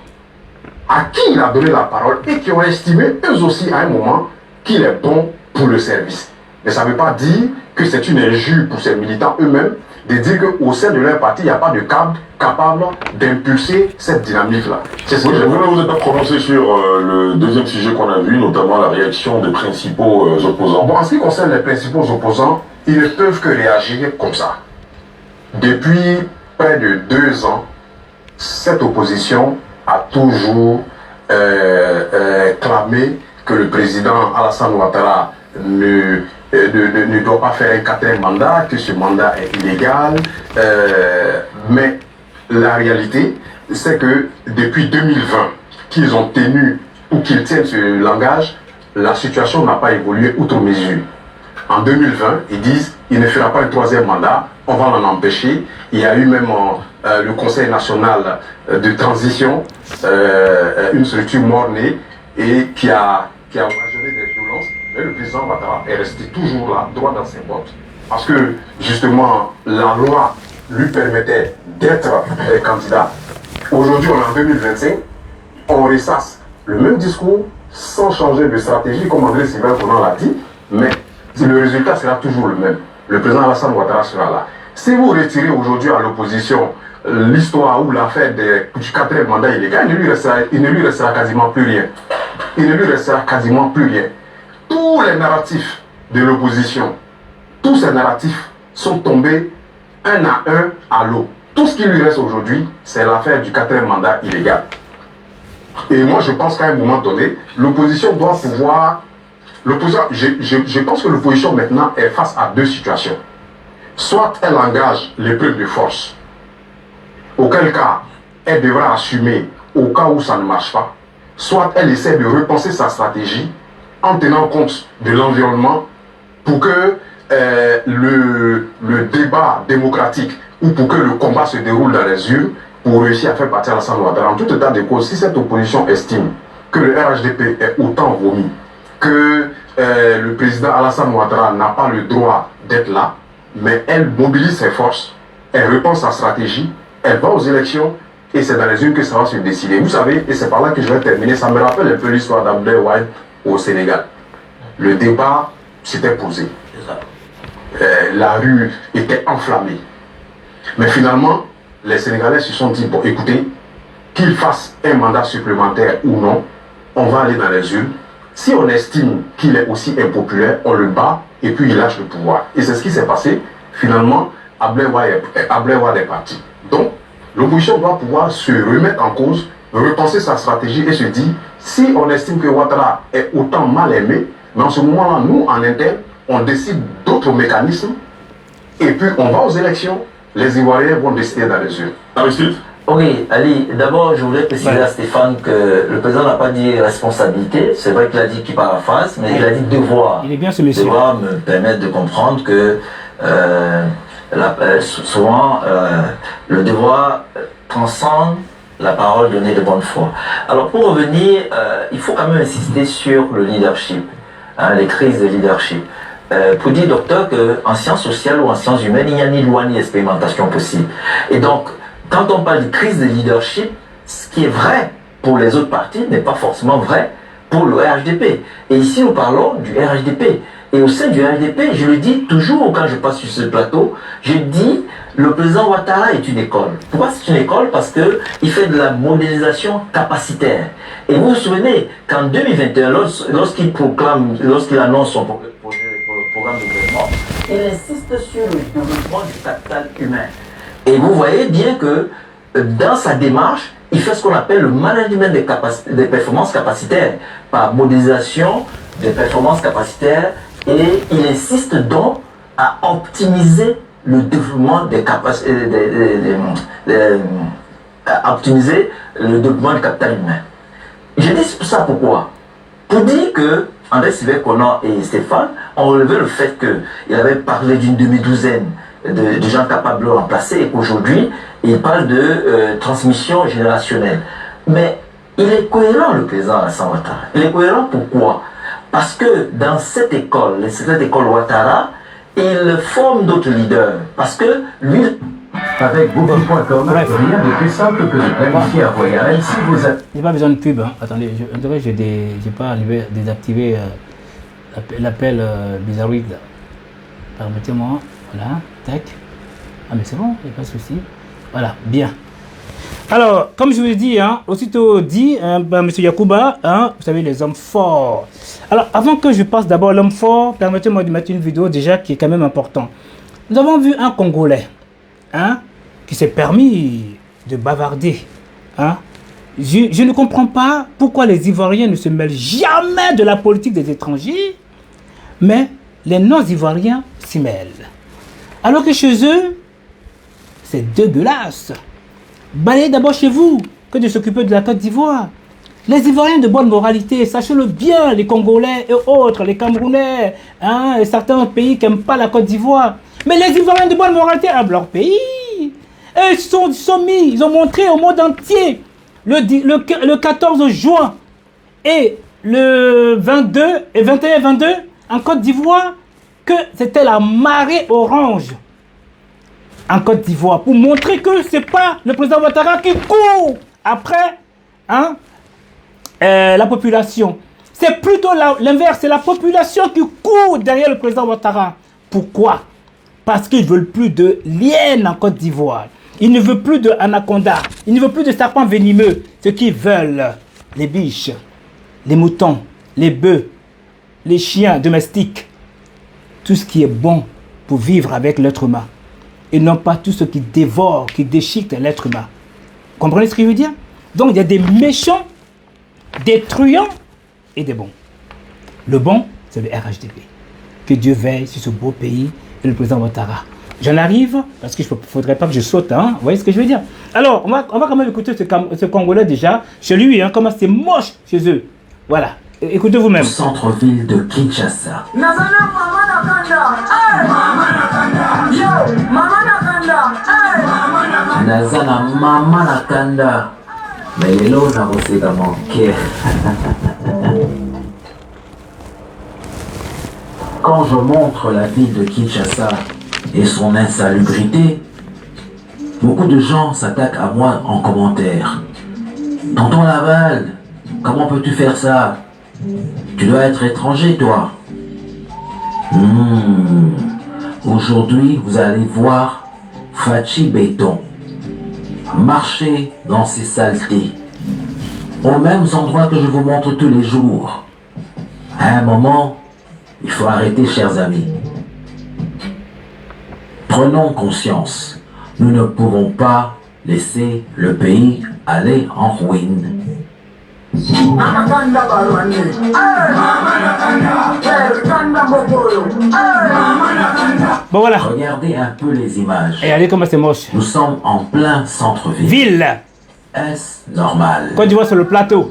à qui il a donné la parole et qui ont estimé eux aussi à un moment qu'il est bon pour le service. Mais ça ne veut pas dire que c'est une injure pour ces militants eux-mêmes de dire qu'au sein de leur parti, il n'y a pas de cadre capable d'impulser cette dynamique-là. C'est ce que je vous n'êtes pas prononcé sur le deuxième sujet qu'on a vu, notamment la réaction des principaux opposants. Bon, en ce qui concerne les principaux opposants, ils ne peuvent que réagir comme ça. Depuis près de 2 ans, cette opposition a toujours clamé que le président Alassane Ouattara ne doit pas faire un 4e mandat, que ce mandat est illégal. Mais la réalité, c'est que depuis 2020, qu'ils ont tenu ou qu'ils tiennent ce langage, la situation n'a pas évolué outre mesure. En 2020, ils disent il ne fera pas un 3e mandat, on va l'en empêcher. Il y a eu même le Conseil national de transition, une structure mornée et qui a occasionné des violences. Mais le président Ouattara est resté toujours là, droit dans ses bottes. Parce que justement, la loi lui permettait d'être candidat. Aujourd'hui, on est en 2025, on ressasse le même discours sans changer de stratégie, comme André Sylvain Conan l'a dit, mais le résultat sera toujours le même. Le président Alassane Ouattara sera là. Si vous retirez aujourd'hui à l'opposition l'histoire ou l'affaire du 4e mandat illégal, il ne lui restera quasiment plus rien. Il ne lui restera quasiment plus rien. Tous les narratifs de l'opposition, tous ces narratifs sont tombés un à l'eau. Tout ce qui lui reste aujourd'hui, c'est l'affaire du 4e mandat illégal. Et moi, je pense qu'à un moment donné, l'opposition doit pouvoir... Je pense que l'opposition maintenant est face à 2 situations. Soit elle engage l'épreuve de force, auquel cas elle devra assumer au cas où ça ne marche pas. Soit elle essaie de repenser sa stratégie en tenant compte de l'environnement pour que le débat démocratique ou pour que le combat se déroule dans les urnes pour réussir à faire partir Alassane Ouattara. En tout état de cause, si cette opposition estime que le RHDP est autant vomi, que le président Alassane Ouattara n'a pas le droit d'être là, mais elle mobilise ses forces, elle repense sa stratégie, elle va aux élections et c'est dans les urnes que ça va se décider. Vous savez, et c'est par là que je vais terminer, ça me rappelle un peu l'histoire d'Abdel Wade au Sénégal. Le débat s'était posé. La rue était enflammée. Mais finalement, les Sénégalais se sont dit, bon écoutez, qu'ils fassent un mandat supplémentaire ou non, on va aller dans les urnes. Si on estime qu'il est aussi impopulaire, on le bat et puis il lâche le pouvoir. Et c'est ce qui s'est passé. Finalement, Abdel Wade est parti. Donc, l'opposition doit pouvoir se remettre en cause, repenser sa stratégie et se dire, si on estime que Ouattara est autant mal aimé, mais en ce moment-là, nous, en interne, on décide d'autres mécanismes et puis on va aux élections. Les Ivoiriens vont décider dans les urnes. Aristide? Oui, Ali, d'abord, je voulais préciser à Stéphane que le président n'a pas dit responsabilité. C'est vrai qu'il a dit qu'il paraphrase, mais il a dit devoir. Il est bien ce monsieur. Devoir me permettre de comprendre que souvent, le devoir transcende la parole donnée de bonne foi. Alors, pour revenir, il faut quand même insister sur le leadership, hein, les crises de leadership. Pour dire, docteur, qu'en sciences sociales ou en sciences humaines, il n'y a ni loi ni expérimentation possible. Et donc, quand on parle de crise de leadership, ce qui est vrai pour les autres partis n'est pas forcément vrai pour le RHDP. Et ici, nous parlons du RHDP. Et au sein du RHDP, je le dis toujours quand je passe sur ce plateau, je dis le président Ouattara est une école. Pourquoi c'est une école? Parce qu'il fait de la modélisation capacitaire. Et vous vous souvenez qu'en 2021, lorsqu'il annonce son programme de gouvernement, il insiste sur le développement du capital humain. Et vous voyez bien que dans sa démarche, il fait ce qu'on appelle le management des performances capacitaires, par modélisation des performances capacitaires, et il insiste donc à optimiser le développement des capacités, optimiser le développement du capital humain. Je dis ça pourquoi? Pour dire que André Sylvain Conan et Stéphane ont relevé le fait qu'il avait parlé d'une demi-douzaine de gens capables de le remplacer et qu'aujourd'hui, il parle de transmission générationnelle. Mais il est cohérent, le président Alassane Ouattara. Il est cohérent pourquoi? Parce que dans cette école Ouattara, il forme d'autres leaders. Parce que lui... Avec Booking.com, rien de plus simple que de planifier un voyage si vous êtes... Il n'y a pas besoin de pub. Hein. Attendez, j'ai pas arrivé à désactiver l'appel bizarroïde. Permettez-moi. Voilà, tac. Ah mais c'est bon, il n'y a pas de souci. Voilà, bien. Alors, comme je vous l'ai dit, hein, aussitôt dit, M. Yacouba, hein, vous savez, les hommes forts. Alors, avant que je passe d'abord à l'homme fort, permettez-moi de mettre une vidéo déjà qui est quand même importante. Nous avons vu un Congolais, hein, qui s'est permis de bavarder. Hein. Je ne comprends pas pourquoi les Ivoiriens ne se mêlent jamais de la politique des étrangers, mais les non-Ivoiriens s'y mêlent. Alors que chez eux, c'est dégueulasse. Balayez d'abord chez vous que de s'occuper de la Côte d'Ivoire. Les Ivoiriens de bonne moralité, sachez-le bien, les Congolais et autres, les Camerounais, hein, et certains pays qui n'aiment pas la Côte d'Ivoire. Mais les Ivoiriens de bonne moralité aiment leur pays. Et ils ont montré au monde entier le 14 juin et le 22 et 21 et 22 en Côte d'Ivoire que c'était la marée orange en Côte d'Ivoire pour montrer que ce n'est pas le président Ouattara qui court après hein, la population. C'est plutôt l'inverse, c'est la population qui court derrière le président Ouattara. Pourquoi? Parce qu'ils ne veulent plus de liens en Côte d'Ivoire. Ils ne veulent plus d'anaconda. Ils ne veulent plus de serpents venimeux. Ce qu'ils veulent, les biches, les moutons, les bœufs, les chiens domestiques. Tout ce qui est bon pour vivre avec l'être humain. Et non pas tout ce qui dévore, qui déchiquette l'être humain. Vous comprenez ce que je veux dire? Donc il y a des méchants, des truands et des bons. Le bon, c'est le RHDP. Que Dieu veille sur ce beau pays et le président Ouattara. J'en arrive, parce qu'il ne faudrait pas que je saute, hein. Vous voyez ce que je veux dire? Alors, on va quand même écouter ce Congolais déjà, chez lui, hein, comment c'est moche chez eux. Voilà, écoutez vous-même. Centre-ville de Kinshasa. Nazana mama nakanda. Mais lelo na boseka manqué. Quand je montre la ville de Kinshasa et son insalubrité, Beaucoup de gens s'attaquent à moi en commentaire. Tonton Laval, comment peux-tu faire ça? Tu dois être étranger, toi. Aujourd'hui, vous allez voir Fachi Béton marcher dans ces saletés, aux mêmes endroits que je vous montre tous les jours. À un moment, il faut arrêter, chers amis. Prenons conscience. Nous ne pouvons pas laisser le pays aller en ruine. Bon voilà. Regardez un peu les images. Et allez comment c'est moche. Nous sommes en plein centre-ville. Ville. Est-ce normal? Quand tu vois sur le plateau.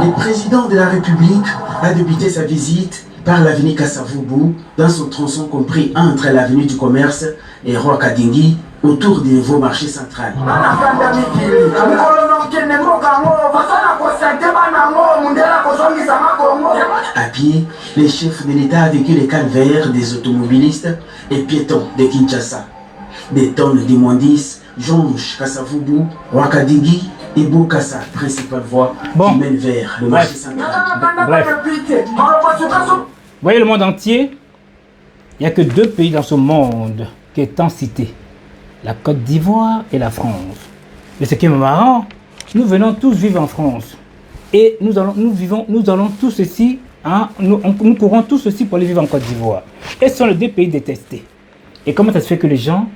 Le président de la République a débuté sa visite par l'avenue Kassavubu dans son tronçon compris entre l'avenue du Commerce et Roi Kadingi autour du nouveau marché central. À pied, les chefs de l'État a vécu les calvaires des automobilistes et piétons de Kinshasa. Des tonnes d'immondices jonchent Kassavubu, Roi Kadingi et Bokassa, principale voie qui mène vers le marché central. Bref. Voyez le monde entier, il n'y a que deux pays dans ce monde qui est en cité. La Côte d'Ivoire et la France. Mais ce qui est marrant, nous venons tous vivre en France. Et nous allons tous ici, hein, nous courons tous ici pour aller vivre en Côte d'Ivoire. Et ce sont les deux pays détestés. Et comment ça se fait que les gens,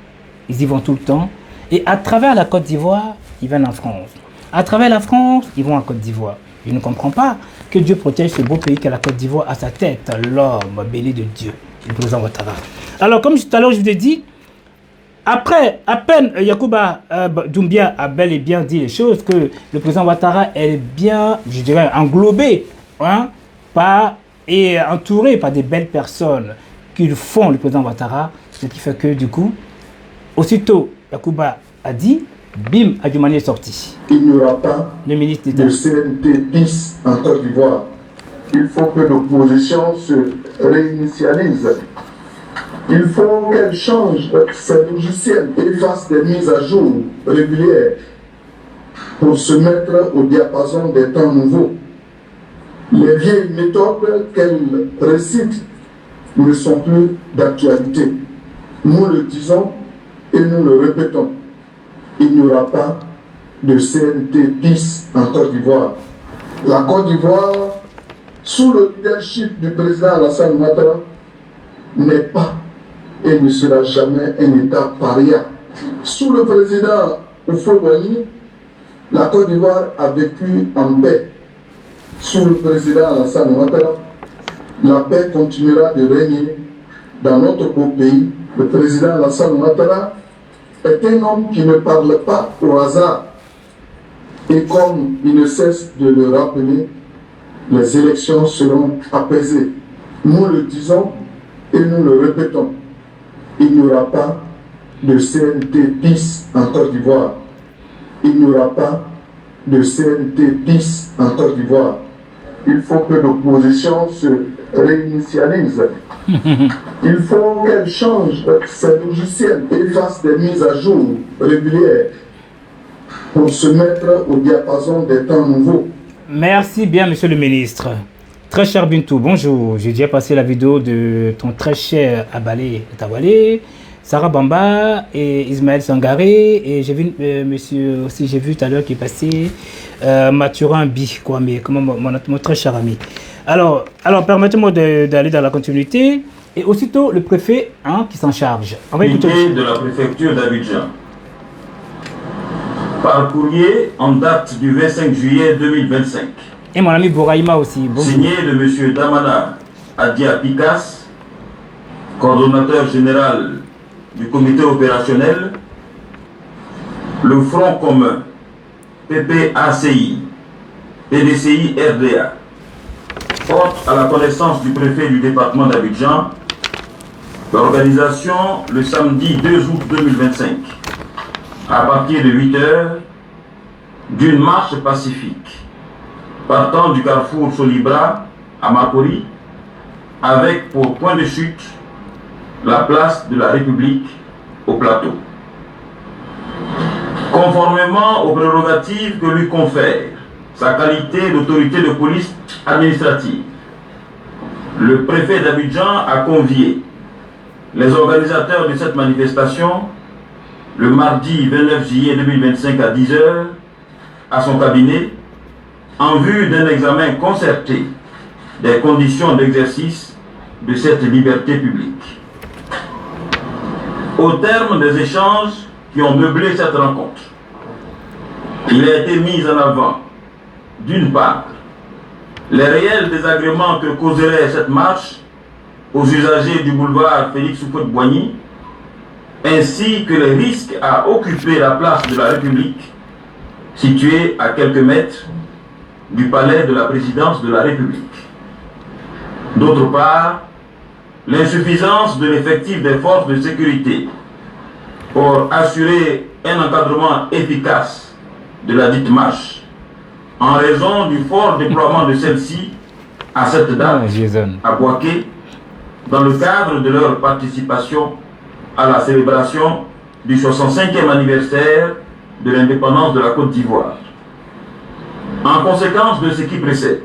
ils y vont tout le temps? Et à travers la Côte d'Ivoire, ils viennent en France. À travers la France, ils vont en Côte d'Ivoire. Je ne comprends pas que Dieu protège ce beau pays qu'est la Côte d'Ivoire à sa tête, l'homme béni de Dieu, le président Ouattara. Alors, comme tout à l'heure je vous ai dit, après, à peine Yacouba Doumbia a bel et bien dit les choses, que le président Ouattara est bien, je dirais, englobé, hein, et entouré par des belles personnes qui font le président Ouattara, ce qui fait que du coup, aussitôt Yacouba a dit, bim, Adjoumani est sorti. Il n'y aura pas le ministre d'État de CNT bis en Côte d'Ivoire. Il faut que l'opposition se réinitialise. Il faut qu'elle change ses logiciels et fasse des mises à jour régulières pour se mettre au diapason des temps nouveaux. Les vieilles méthodes qu'elle récite ne sont plus d'actualité. Nous le disons et nous le répétons. Il n'y aura pas de CNT bis en Côte d'Ivoire. La Côte d'Ivoire, sous le leadership du président Alassane Ouattara, n'est pas et ne sera jamais un État paria. Sous le président Houphouët-Boigny, la Côte d'Ivoire a vécu en paix. Sous le président Alassane Ouattara, la paix continuera de régner dans notre beau pays. Le président Alassane Ouattara est un homme qui ne parle pas au hasard. Et comme il ne cesse de le rappeler, les élections seront apaisées. Nous le disons et nous le répétons. Il n'y aura pas de CNT bis en Côte d'Ivoire. Il n'y aura pas de CNT bis en Côte d'Ivoire. Il faut que l'opposition se réinitialise. Il faut qu'elle change ses logiciels et fasse des mises à jour régulières pour se mettre au diapason des temps nouveaux. Merci bien, monsieur le ministre. Très cher Bintou, bonjour. J'ai déjà passé la vidéo de ton très cher Abalé Tawale, Sarah Bamba et Ismaël Sangaré. Et j'ai vu, monsieur aussi, j'ai vu tout à l'heure qui est passé Mathurin Bi, quoi, mais comment mon très cher ami. Alors permettez-moi d'aller dans la continuité. Et aussitôt, le préfet qui s'en charge. On va écouter de la préfecture d'Abidjan. Par courrier en date du 25 juillet 2025. Et mon ami Bouraïma aussi. Bonjour. Signé de M. Damana Adia Pikas, coordonnateur général du comité opérationnel, le Front commun, PPACI, PDCI RDA, porte à la connaissance du préfet du département d'Abidjan l'organisation le samedi 2 août 2025, à partir de 8 h, d'une marche pacifique partant du carrefour Solibra à Makori avec pour point de chute la place de la République au plateau. Conformément aux prérogatives que lui confère sa qualité d'autorité de police administrative, le préfet d'Abidjan a convié les organisateurs de cette manifestation le mardi 29 juillet 2025 à 10 h à son cabinet en vue d'un examen concerté des conditions d'exercice de cette liberté publique. Au terme des échanges qui ont meublé cette rencontre, il a été mis en avant, d'une part, les réels désagréments que causerait cette marche aux usagers du boulevard Félix Houphouët-Boigny, ainsi que les risques à occuper la place de la République, située à quelques mètres du palais de la présidence de la République. D'autre part, l'insuffisance de l'effectif des forces de sécurité pour assurer un encadrement efficace de la dite marche, en raison du fort déploiement de celle-ci à cette date à Bouaké, dans le cadre de leur participation à la célébration du 65e anniversaire de l'indépendance de la Côte d'Ivoire. En conséquence de ce qui précède,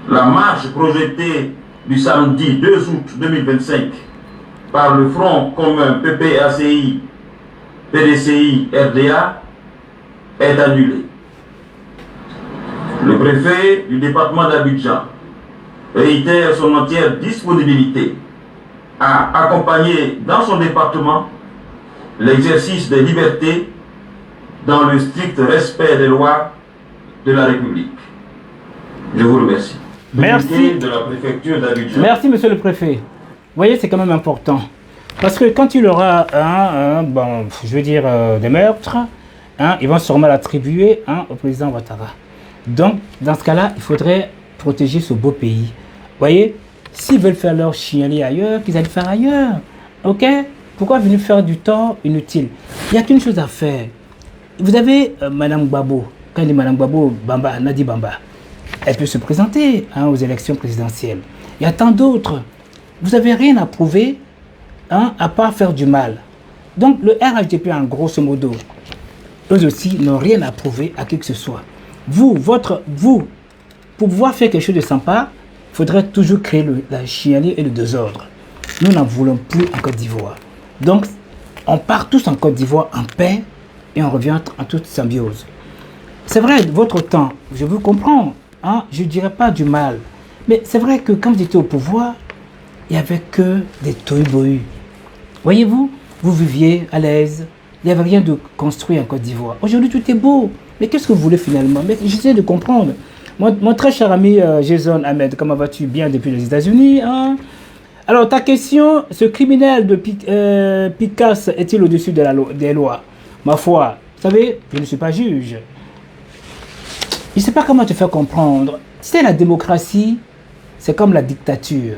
la marche projetée du samedi 2 août 2025 par le Front commun PPACI, PDCI, RDA est annulée. Le préfet du département d'Abidjan réitère son entière disponibilité à accompagner dans son département l'exercice des libertés dans le strict respect des lois de la République. Je vous remercie. Merci. De la préfecture d'Abidjan. Merci, monsieur le préfet. Vous voyez, c'est quand même important. Parce que quand il aura des meurtres, ils vont sûrement l'attribuer au président Ouattara. Donc, dans ce cas-là, il faudrait protéger ce beau pays. Vous voyez, s'ils veulent faire leur chienlit ailleurs, qu'ils aillent le faire ailleurs. Ok? Pourquoi venir faire du tort inutile? Il n'y a qu'une chose à faire. Vous avez Madame Gbagbo, quand il dit Madame Gbagbo, Nadi Bamba, elle peut se présenter aux élections présidentielles. Il y a tant d'autres. Vous n'avez rien à prouver à part faire du mal. Donc le RHDP, en grosso modo, eux aussi n'ont rien à prouver à qui que ce soit. Vous, pour pouvoir faire quelque chose de sympa, il faudrait toujours créer la chienlit et le désordre. Nous n'en voulons plus en Côte d'Ivoire. Donc, on part tous en Côte d'Ivoire en paix et on revient en toute symbiose. C'est vrai, votre temps, je vous comprends, je ne dirais pas du mal. Mais c'est vrai que quand vous étiez au pouvoir, il n'y avait que des tohu-bohu. Voyez-vous, vous viviez à l'aise, il n'y avait rien de construit en Côte d'Ivoire. Aujourd'hui, tout est beau. Mais qu'est-ce que vous voulez finalement? Mais j'essaie de comprendre. Mon très cher ami Jason Ahmed, comment vas-tu? Bien depuis les États-Unis, Alors, ta question, ce criminel de Picasso est-il au-dessus des lois? Ma foi, vous savez, je ne suis pas juge. Je ne sais pas comment te faire comprendre. C'est la démocratie, c'est comme la dictature.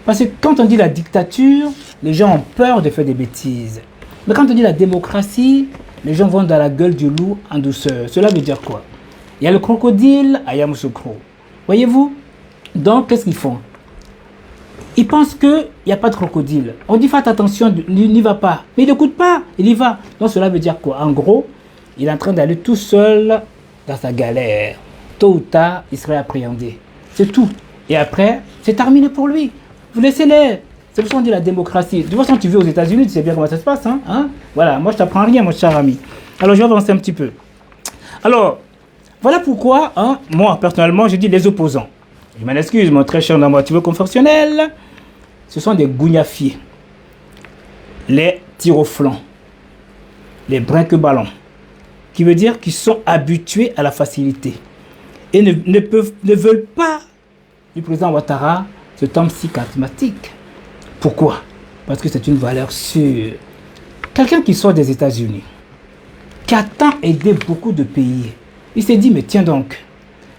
Parce que quand on dit la dictature, les gens ont peur de faire des bêtises. Mais quand on dit la démocratie, les gens vont dans la gueule du loup en douceur. Cela veut dire quoi? Il y a le crocodile à Yamoussoukro. Voyez-vous? Donc, qu'est-ce qu'ils font? Ils pensent qu'il n'y a pas de crocodile. On dit faites attention, n'y va pas. Mais il n'écoute pas, il y va. Donc, cela veut dire quoi? En gros, il est en train d'aller tout seul dans sa galère. Tôt ou tard, il serait appréhendé. C'est tout. Et après, c'est terminé pour lui. Vous laissez-les. C'est pour ça qu'on dit la démocratie. De toute façon, tu vis aux États-Unis, tu sais bien comment ça se passe. Voilà, moi je t'apprends rien, mon cher ami. Alors, je vais avancer un petit peu. Alors, voilà pourquoi, moi, personnellement, je dis les opposants. Je m'en excuse, mon très cher normatif confessionnel. Ce sont des gougnafiers. Les tirs au flanc. Les brinque-ballons. Qui veut dire qu'ils sont habitués à la facilité. Et ne veulent pas du président Ouattara cet homme si charismatique. Pourquoi? Parce que c'est une valeur sûre. Quelqu'un qui sort des États-Unis, qui a tant aidé beaucoup de pays, il s'est dit, mais tiens donc,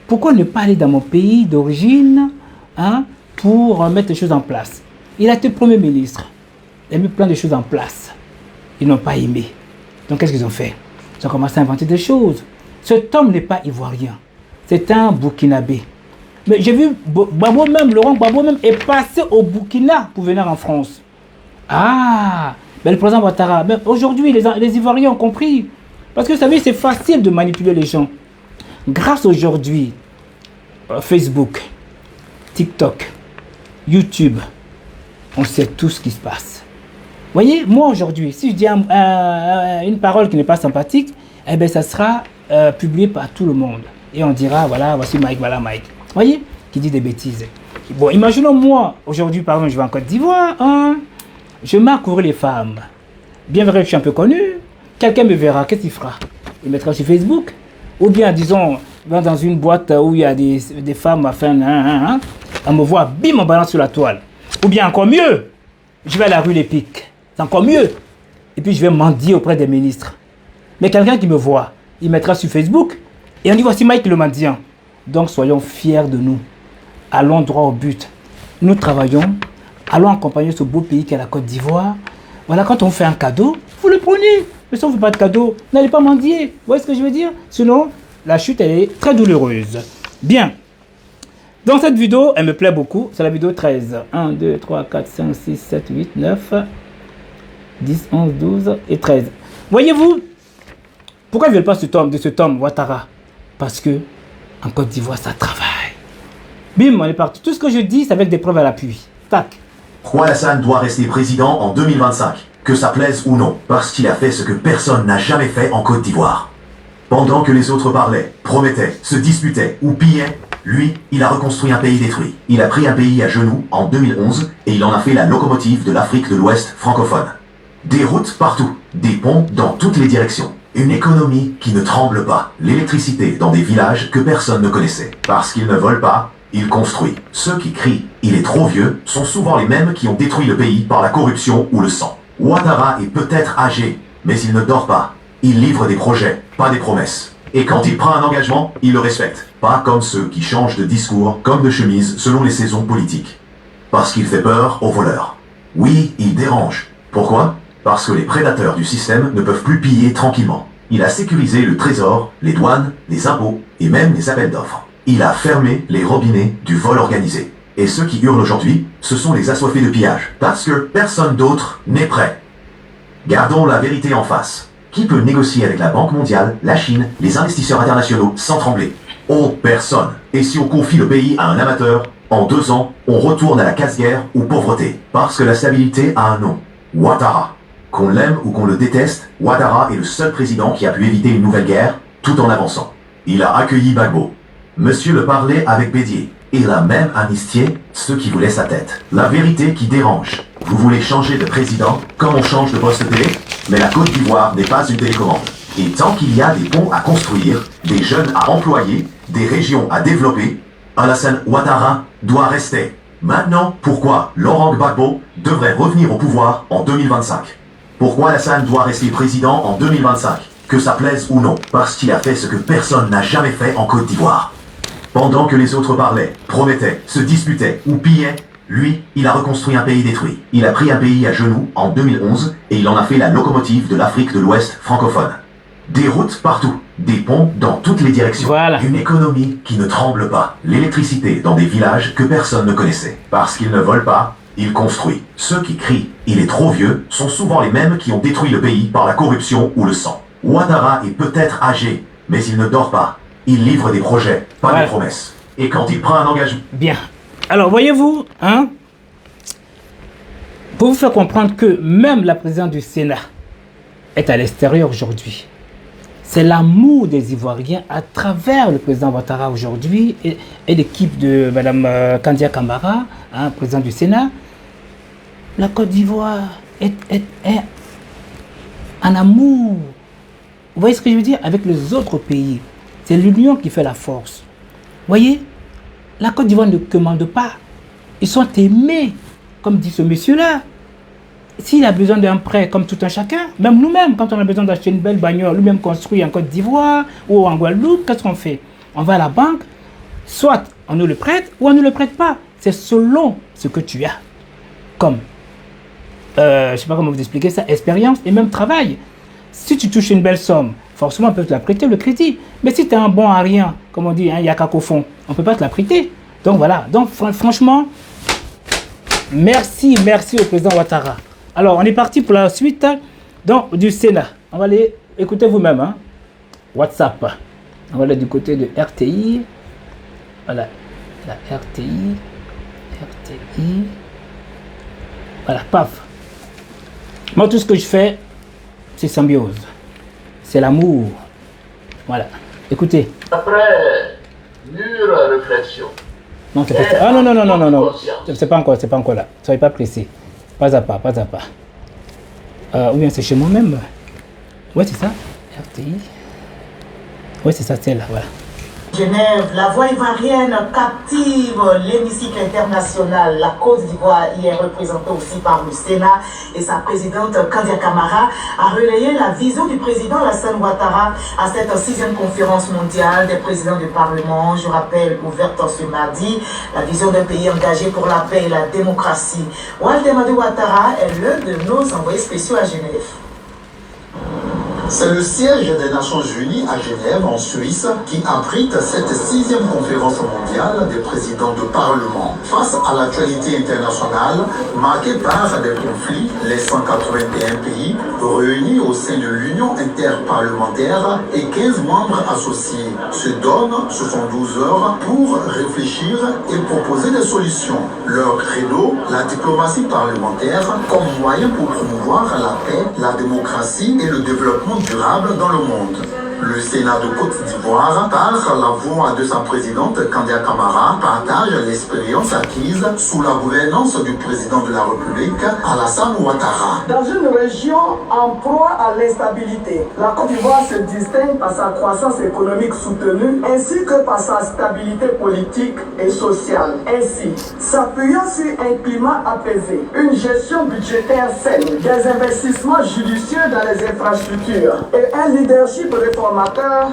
pourquoi ne pas aller dans mon pays d'origine pour mettre les choses en place? Il a été Premier ministre, il a mis plein de choses en place. Ils n'ont pas aimé. Donc qu'est-ce qu'ils ont fait? Ils ont commencé à inventer des choses. Cet homme n'est pas ivoirien, c'est un Burkinabé. Mais j'ai vu Gbagbo même, Laurent Gbagbo même est passé au Burkina pour venir en France. Ah, mais le président Ouattara, aujourd'hui les Ivoiriens ont compris. Parce que vous savez, c'est facile de manipuler les gens. Grâce aujourd'hui, Facebook, TikTok, YouTube, on sait tout ce qui se passe. Vous voyez, moi aujourd'hui, si je dis une parole qui n'est pas sympathique, eh bien ça sera publié par tout le monde. Et on dira, voilà, voici Mike, voilà Mike. Vous voyez, qui dit des bêtises. Bon, imaginons moi, aujourd'hui, par exemple, je vais en Côte d'Ivoire, je marque couvrir les femmes. Bien vrai que je suis un peu connu, quelqu'un me verra, qu'est-ce qu'il fera? Il mettra sur Facebook. Ou bien, disons, dans une boîte où il y a des femmes à faire, on me voit, bim, on balance sur la toile. Ou bien, encore mieux, je vais à la rue Les Pics. C'est encore mieux. Et puis, je vais mendier auprès des ministres. Mais quelqu'un qui me voit, il mettra sur Facebook. Et on dit, voici Mike le mendiant. Donc, soyons fiers de nous. Allons droit au but. Nous travaillons. Allons accompagner ce beau pays qu'est la Côte d'Ivoire. Voilà, quand on fait un cadeau, vous le prenez. Mais si on ne fait pas de cadeau, n'allez pas mendier. Vous voyez ce que je veux dire? Sinon, la chute, elle est très douloureuse. Bien. Dans cette vidéo, elle me plaît beaucoup. C'est la vidéo 13. 1, 2, 3, 4, 5, 6, 7, 8, 9, 10, 11, 12 et 13. Voyez-vous, pourquoi ils ne veulent pas de cet homme, Ouattara? Parce que en Côte d'Ivoire, ça travaille. Bim, on est parti. Tout ce que je dis, c'est avec des preuves à l'appui. Tac. Pourquoi Alassane doit rester président en 2025? Que ça plaise ou non, parce qu'il a fait ce que personne n'a jamais fait en Côte d'Ivoire. Pendant que les autres parlaient, promettaient, se disputaient ou pillaient, lui, il a reconstruit un pays détruit. Il a pris un pays à genoux en 2011 et il en a fait la locomotive de l'Afrique de l'Ouest francophone. Des routes partout, des ponts dans toutes les directions. Une économie qui ne tremble pas. L'électricité dans des villages que personne ne connaissait. Parce qu'il ne vole pas, il construit. Ceux qui crient « il est trop vieux » sont souvent les mêmes qui ont détruit le pays par la corruption ou le sang. Ouattara est peut-être âgé, mais il ne dort pas. Il livre des projets, pas des promesses. Et quand il prend un engagement, il le respecte. Pas comme ceux qui changent de discours comme de chemise selon les saisons politiques. Parce qu'il fait peur aux voleurs. Oui, il dérange. Pourquoi? Parce que les prédateurs du système ne peuvent plus piller tranquillement. Il a sécurisé le trésor, les douanes, les impôts et même les appels d'offres. Il a fermé les robinets du vol organisé. Et ceux qui hurlent aujourd'hui, ce sont les assoiffés de pillage. Parce que personne d'autre n'est prêt. Gardons la vérité en face. Qui peut négocier avec la Banque mondiale, la Chine, les investisseurs internationaux sans trembler? Oh, personne. Et si on confie le pays à un amateur, en 2 ans, on retourne à la casse-guerre ou pauvreté. Parce que la stabilité a un nom. Ouattara. Qu'on l'aime ou qu'on le déteste, Ouattara est le seul président qui a pu éviter une nouvelle guerre, tout en avançant. Il a accueilli Gbagbo. Monsieur le parlait avec Bédier. Il a même amnistié ceux qui voulaient sa tête. La vérité qui dérange. Vous voulez changer de président comme on change de poste télé? Mais la Côte d'Ivoire n'est pas une télécommande. Et tant qu'il y a des ponts à construire, des jeunes à employer, des régions à développer, Alassane Ouattara doit rester. Maintenant, pourquoi Laurent Gbagbo devrait revenir au pouvoir en 2025? Pourquoi Alassane doit rester président en 2025? Que ça plaise ou non, parce qu'il a fait ce que personne n'a jamais fait en Côte d'Ivoire. Pendant que les autres parlaient, promettaient, se disputaient ou pillaient, lui, il a reconstruit un pays détruit. Il a pris un pays à genoux en 2011 et il en a fait la locomotive de l'Afrique de l'Ouest francophone. Des routes partout, des ponts dans toutes les directions. Voilà. Une économie qui ne tremble pas. L'électricité dans des villages que personne ne connaissait. Parce qu'il ne vole pas, il construit. Ceux qui crient « il est trop vieux » sont souvent les mêmes qui ont détruit le pays par la corruption ou le sang. Ouattara est peut-être âgé, mais il ne dort pas. Il livre des projets, pas des promesses. Et quand il prend un engagement... Bien. Alors, voyez-vous, pour vous faire comprendre que même la présidente du Sénat est à l'extérieur aujourd'hui. C'est l'amour des Ivoiriens à travers le président Ouattara aujourd'hui et l'équipe de Mme Kandia Camara, présidente du Sénat. La Côte d'Ivoire est en amour. Vous voyez ce que je veux dire? Avec les autres pays. C'est l'union qui fait la force. Vous voyez? La Côte d'Ivoire ne commande pas. Ils sont aimés, comme dit ce monsieur-là. S'il a besoin d'un prêt, comme tout un chacun, même nous-mêmes, quand on a besoin d'acheter une belle bagnole, nous-mêmes construit en Côte d'Ivoire ou en Guadeloupe, qu'est-ce qu'on fait? On va à la banque, soit on nous le prête ou on ne le prête pas. C'est selon ce que tu as. Comme, je ne sais pas comment vous expliquer ça, expérience et même travail. Si tu touches une belle somme, forcément on peut te la prêter, le crédit. Mais si tu es un bon à rien, comme on dit, il n'y a qu'à qu'au fond, on ne peut pas te la prêter. Donc voilà, donc franchement, merci au président Ouattara. Alors on est parti pour la suite donc, du Sénat. On va aller écouter vous-même, hein. WhatsApp. On va aller du côté de RTI. Voilà, la RTI. Voilà, paf. Moi, tout ce que je fais, c'est symbiose. C'est l'amour. Voilà. Écoutez. Après mûre réflexion. Non, c'est pas ça. Ah non. C'est pas encore là. Soyez pas pressés. Pas à pas. Ou bien c'est chez moi-même. Ouais, c'est ça. RTI. Ouais, c'est ça, c'est là, voilà. Genève, la voix ivoirienne captive l'hémicycle international. La Côte d'Ivoire y est représentée aussi par le Sénat et sa présidente Kandia Camara a relayé la vision du président Alassane Ouattara à cette 6e conférence mondiale des présidents du Parlement. Je rappelle, ouverte ce mardi, la vision d'un pays engagé pour la paix et la démocratie. Waldemar Ouattara est l'un de nos envoyés spéciaux à Genève. C'est le siège des Nations Unies à Genève, en Suisse, qui abrite cette 6e conférence mondiale des présidents de parlement. Face à l'actualité internationale, marquée par des conflits, les 181 pays réunis au sein de l'Union interparlementaire et 15 membres associés se donnent 72 heures pour réfléchir et proposer des solutions. Leur credo, la diplomatie parlementaire comme moyen pour promouvoir la paix, la démocratie et le développement durable dans le monde. Le Sénat de Côte d'Ivoire, par la voix de sa présidente Kandia Camara, partage l'expérience acquise sous la gouvernance du président de la République, Alassane Ouattara. Dans une région en proie à l'instabilité, la Côte d'Ivoire se distingue par sa croissance économique soutenue ainsi que par sa stabilité politique et sociale. Ainsi, s'appuyant sur un climat apaisé, une gestion budgétaire saine, des investissements judicieux dans les infrastructures et un leadership réformateur,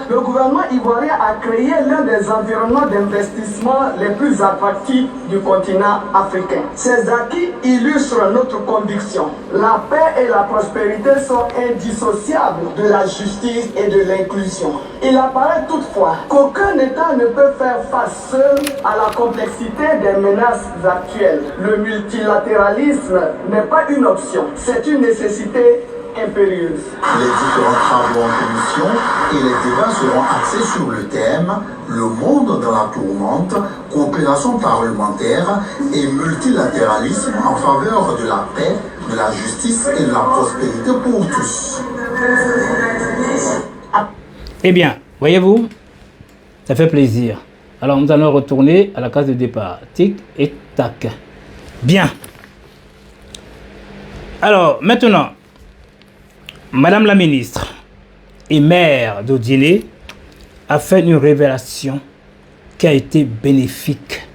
le gouvernement ivoirien a créé l'un des environnements d'investissement les plus attractifs du continent africain. Ces acquis illustrent notre conviction. La paix et la prospérité sont indissociables de la justice et de l'inclusion. Il apparaît toutefois qu'aucun État ne peut faire face seul à la complexité des menaces actuelles. Le multilatéralisme n'est pas une option, c'est une nécessité impérieuse. Les différents travaux en commission et les débats seront axés sur le thème « Le monde dans la tourmente, coopération parlementaire et multilatéralisme en faveur de la paix, de la justice et de la prospérité pour tous ». Eh bien, voyez-vous, ça fait plaisir. Alors nous allons retourner à la case de départ. Tic et tac. Bien. Alors, maintenant, Madame la ministre et maire d'Odiélé a fait une révélation qui a été bénéfique.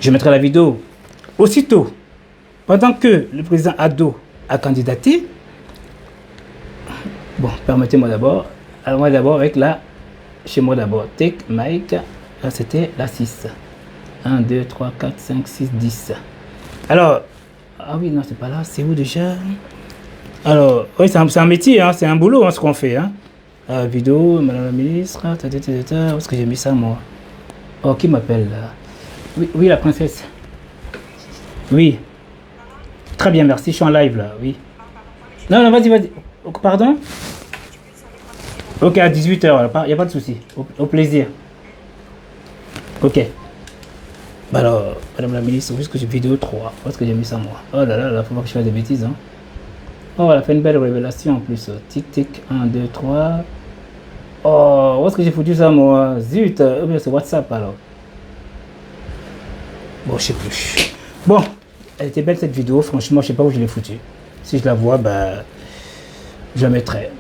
Je mettrai la vidéo. Aussitôt, pendant que le président Ado a candidaté, bon, permettez-moi d'abord, allons d'abord avec la, chez moi d'abord, Take Mike, là c'était la 6. 1, 2, 3, 4, 5, 6, 10. Alors, ah oui, non, c'est pas là, c'est où déjà? Alors, oui, c'est un métier, hein, c'est un boulot, hein, ce qu'on fait. Hein. Vidéo, madame la ministre, où est-ce que j'ai mis ça, moi? Oh, qui m'appelle là? Oui, oui, la princesse. Oui. Très bien, merci, je suis en live là, oui. Non, vas-y. Pardon? Ok, à 18h, il n'y a pas de souci. Au plaisir. Ok. Bah alors, madame la ministre, où est-ce que j'ai vidéo 3? Où est-ce que j'ai mis ça, moi? Oh là là, faut pas que je fasse des bêtises, hein. Oh, elle a fait une belle révélation en plus. Tic, tic, 1, 2, 3. Oh, où est-ce que j'ai foutu ça, moi? Zut, c'est WhatsApp alors. Bon, je sais plus. Bon, elle était belle cette vidéo, franchement, je sais pas où je l'ai foutue. Si je la vois, bah, je la mettrai.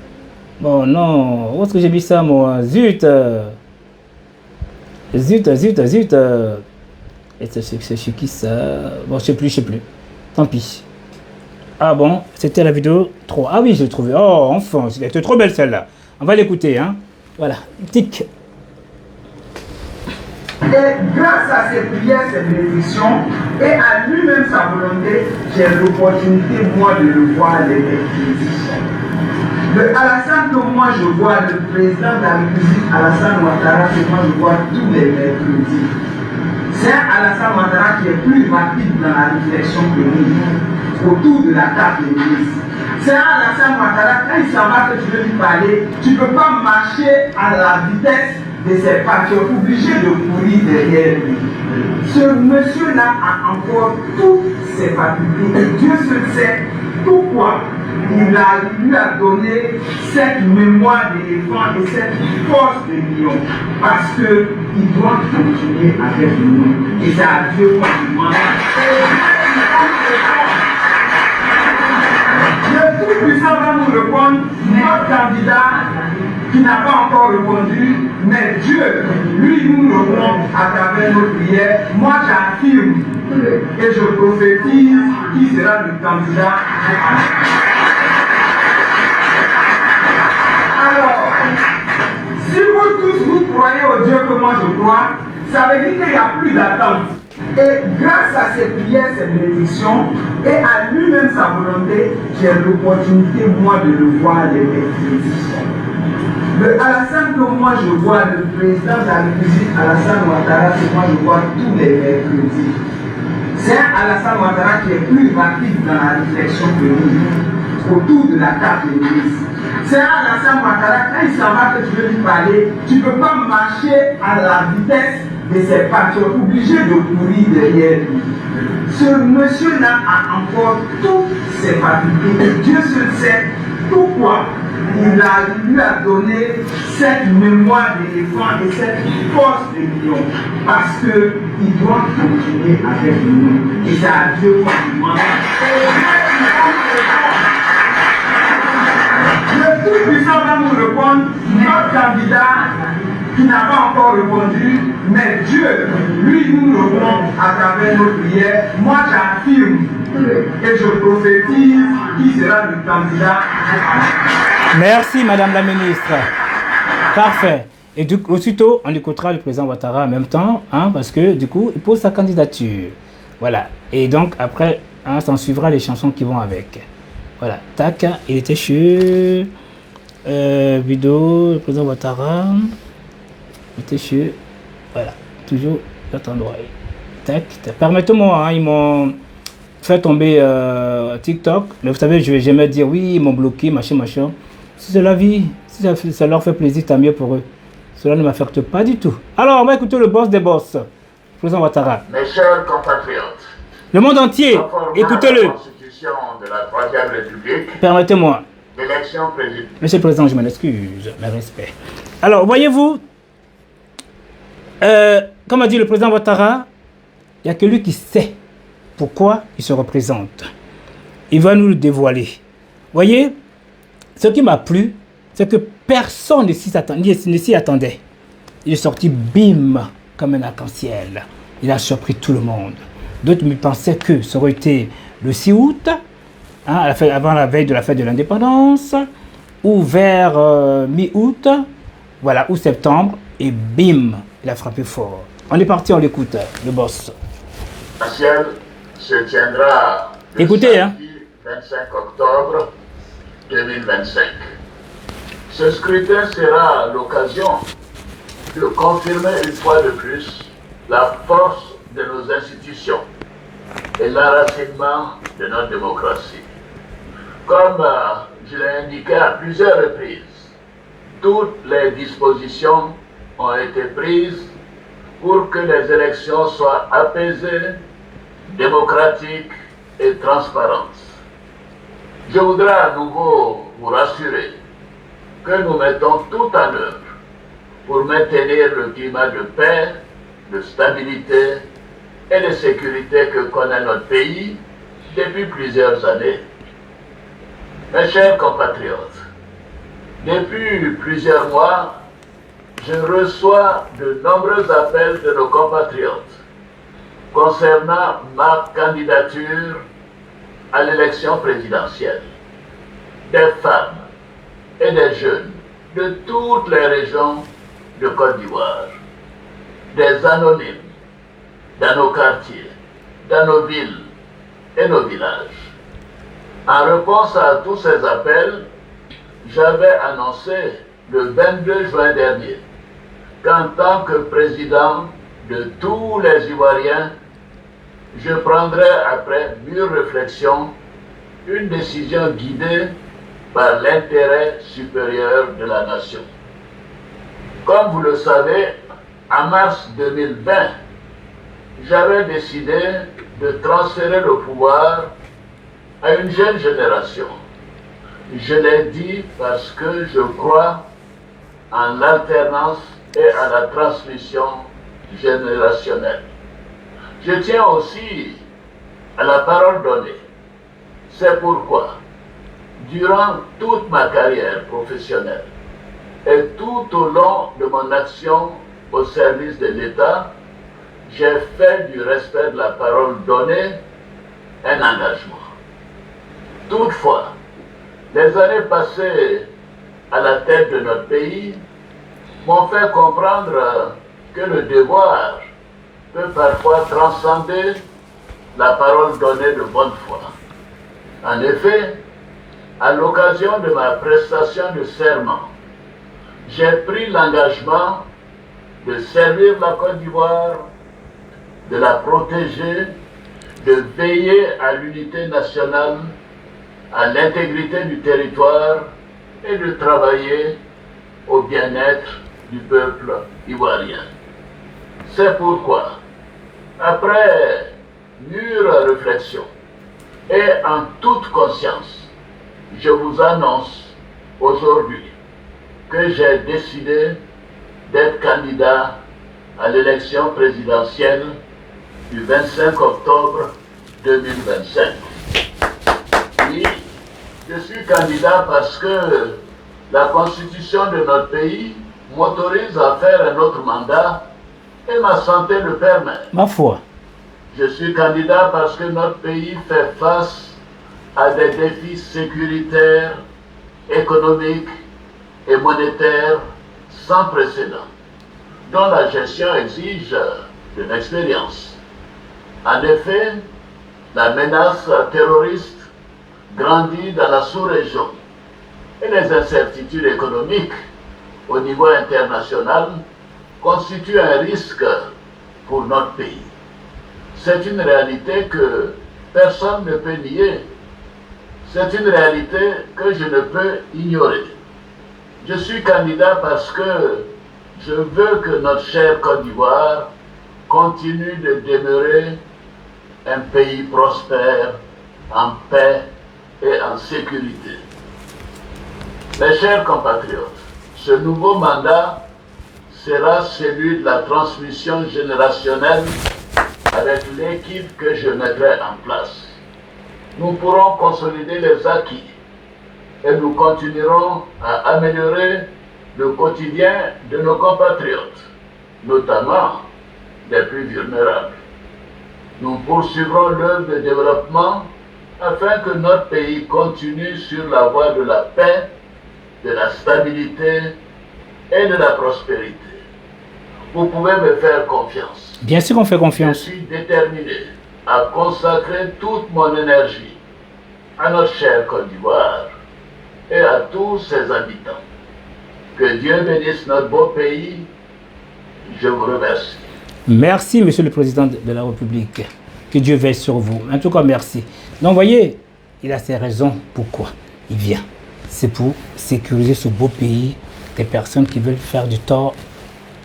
Bon, non, où est-ce que j'ai mis ça, moi? Zut. Zut. Et c'est chez qui ça? Bon, je sais plus. Tant pis. Ah bon, c'était la vidéo 3. Ah oui, j'ai trouvé. Oh, enfin, c'était trop belle celle-là. On va l'écouter, hein. Voilà, tic. Et grâce à ses prières, ses bénédictions, et à lui-même sa volonté, j'ai l'opportunité, moi, de le voir les mercredis. Le Alassane que moi je vois, le président de la République, Alassane Ouattara, que moi je vois tous les mercredis. C'est un Alassane Ouattara qui est plus rapide dans la réflexion que nous, autour de la carte de l'Église. C'est un Alassane Ouattara, quand il s'en va que tu veux lui parler, tu ne peux pas marcher à la vitesse de ses pas, tu es obligé de courir derrière lui. Ce monsieur-là a encore toutes ses facultés, et Dieu seul sait pourquoi il lui a donné cette mémoire d'éléphant et cette force de lion. Parce qu'il doit continuer avec nous. Et c'est à Dieu qu'on demande. Le Tout-Puissant va nous répondre, notre candidat qui n'a pas encore répondu, mais Dieu, lui, nous répond à travers nos prières. Moi, j'affirme et je prophétise qui sera le candidat. Alors, si vous tous vous croyez au Dieu que moi je crois, ça veut dire qu'il n'y a plus d'attente. Et grâce à ses prières, ses bénédictions, et à lui-même sa volonté, j'ai l'opportunité, moi, de le voir les mercredis. Le Alassane que moi je vois, le président de la République, Alassane Ouattara, que moi je vois tous les mercredis. C'est un Alassane Ouattara qui est plus rapide dans la réflexion que nous, autour de la carte de l'Église. C'est un Alassane Ouattara, quand il s'en va que tu veux lui parler, tu ne peux pas marcher à la vitesse de ses pas, tu es obligé de courir derrière lui. Ce monsieur-là a encore toutes ses facultés, et Dieu seul sait pourquoi il lui a donné cette mémoire d'éléphant et cette force de lion. Parce qu'il doit continuer avec nous. Et c'est à Dieu qu'on demande. Le Tout-Puissant va nous répondre, notre candidat qui n'a pas encore répondu, mais Dieu, lui, nous répond à travers nos prières. Moi, j'affirme et je prophétise qui sera le candidat. Merci, Madame la Ministre. Parfait. Et du coup, aussitôt, on écoutera le président Ouattara en même temps, hein, parce que du coup, il pose sa candidature. Voilà. Et donc, après, hein, s'en suivra les chansons qui vont avec. Voilà. Tac, il était chez vidéo, le président Ouattara. Il était chez. Voilà. Toujours cet endroit. Tac. Permettez-moi, hein, ils m'ont fait tomber TikTok. Mais vous savez, je vais jamais dire oui, ils m'ont bloqué, machin. Si c'est la vie, si ça leur fait plaisir, tant mieux pour eux. Cela ne m'affecte pas du tout. Alors, on va écouter le boss des boss, le président Ouattara. Mes chers compatriotes, le monde entier, écoutez-le. La Constitution de la Troisième République. Permettez-moi. L'élection présidentielle. Monsieur le Président, je m'en excuse, mes respects. Alors, voyez-vous, comme a dit le président Ouattara, il n'y a que lui qui sait pourquoi il se représente. Il va nous le dévoiler. Voyez, ce qui m'a plu, c'est que personne ne s'y attendait. Il est sorti, bim, comme un arc-en-ciel. Il a surpris tout le monde. D'autres me pensaient que ça aurait été le 6 août, hein, avant la veille de la fête de l'indépendance, ou vers mi-août, voilà, ou septembre, et bim, il a frappé fort. On est parti, on l'écoute, le boss. Se tiendra le écoutez, samedi 25 octobre 2025. Ce scrutin sera l'occasion de confirmer une fois de plus la force de nos institutions et l'enracinement de notre démocratie. Comme je l'ai indiqué à plusieurs reprises, toutes les dispositions ont été prises pour que les élections soient apaisées, démocratiques et transparentes. Je voudrais à nouveau vous rassurer que nous mettons tout en œuvre pour maintenir le climat de paix, de stabilité et de sécurité que connaît notre pays depuis plusieurs années. Mes chers compatriotes, depuis plusieurs mois, je reçois de nombreux appels de nos compatriotes concernant ma candidature à l'élection présidentielle. Des femmes et des jeunes de toutes les régions de Côte d'Ivoire, des anonymes dans nos quartiers, dans nos villes et nos villages. En réponse à tous ces appels, j'avais annoncé le 22 juin dernier qu'en tant que président de tous les Ivoiriens, je prendrai après mûre réflexion une décision guidée par l'intérêt supérieur de la nation. Comme vous le savez, en mars 2020, j'avais décidé de transférer le pouvoir à une jeune génération. Je l'ai dit parce que je crois en l'alternance et à la transmission générationnelle. Je tiens aussi à la parole donnée. C'est pourquoi, durant toute ma carrière professionnelle et tout au long de mon action au service de l'État, j'ai fait du respect de la parole donnée un engagement. Toutefois, les années passées à la tête de notre pays m'ont fait comprendre que le devoir peut parfois transcender la parole donnée de bonne foi. En effet, à l'occasion de ma prestation de serment, j'ai pris l'engagement de servir la Côte d'Ivoire, de la protéger, de veiller à l'unité nationale, à l'intégrité du territoire et de travailler au bien-être du peuple ivoirien. C'est pourquoi, après mûre réflexion et en toute conscience, je vous annonce aujourd'hui que j'ai décidé d'être candidat à l'élection présidentielle du 25 octobre 2025. Oui, je suis candidat parce que la constitution de notre pays m'autorise à faire un autre mandat et ma santé le permet. Ma foi. Je suis candidat parce que notre pays fait face à des défis sécuritaires, économiques et monétaires sans précédent, dont la gestion exige de l'expérience. En effet, la menace terroriste grandit dans la sous-région et les incertitudes économiques au niveau international constituent un risque pour notre pays. C'est une réalité que personne ne peut nier. C'est une réalité que je ne peux ignorer. Je suis candidat parce que je veux que notre chère Côte d'Ivoire continue de demeurer un pays prospère, en paix et en sécurité. Mes chers compatriotes, ce nouveau mandat sera celui de la transmission générationnelle avec l'équipe que je mettrai en place. Nous pourrons consolider les acquis et nous continuerons à améliorer le quotidien de nos compatriotes, notamment des plus vulnérables. Nous poursuivrons l'œuvre de développement afin que notre pays continue sur la voie de la paix, de la stabilité et de la prospérité. Vous pouvez me faire confiance. Bien sûr qu'on fait confiance. Je suis déterminé à consacrer toute mon énergie à notre chère Côte d'Ivoire et à tous ses habitants. Que Dieu bénisse notre beau pays. Je vous remercie. Merci, Monsieur le Président de la République. Que Dieu veille sur vous. En tout cas, merci. Donc, vous voyez, il a ses raisons pourquoi il vient. C'est pour sécuriser ce beau pays des personnes qui veulent faire du tort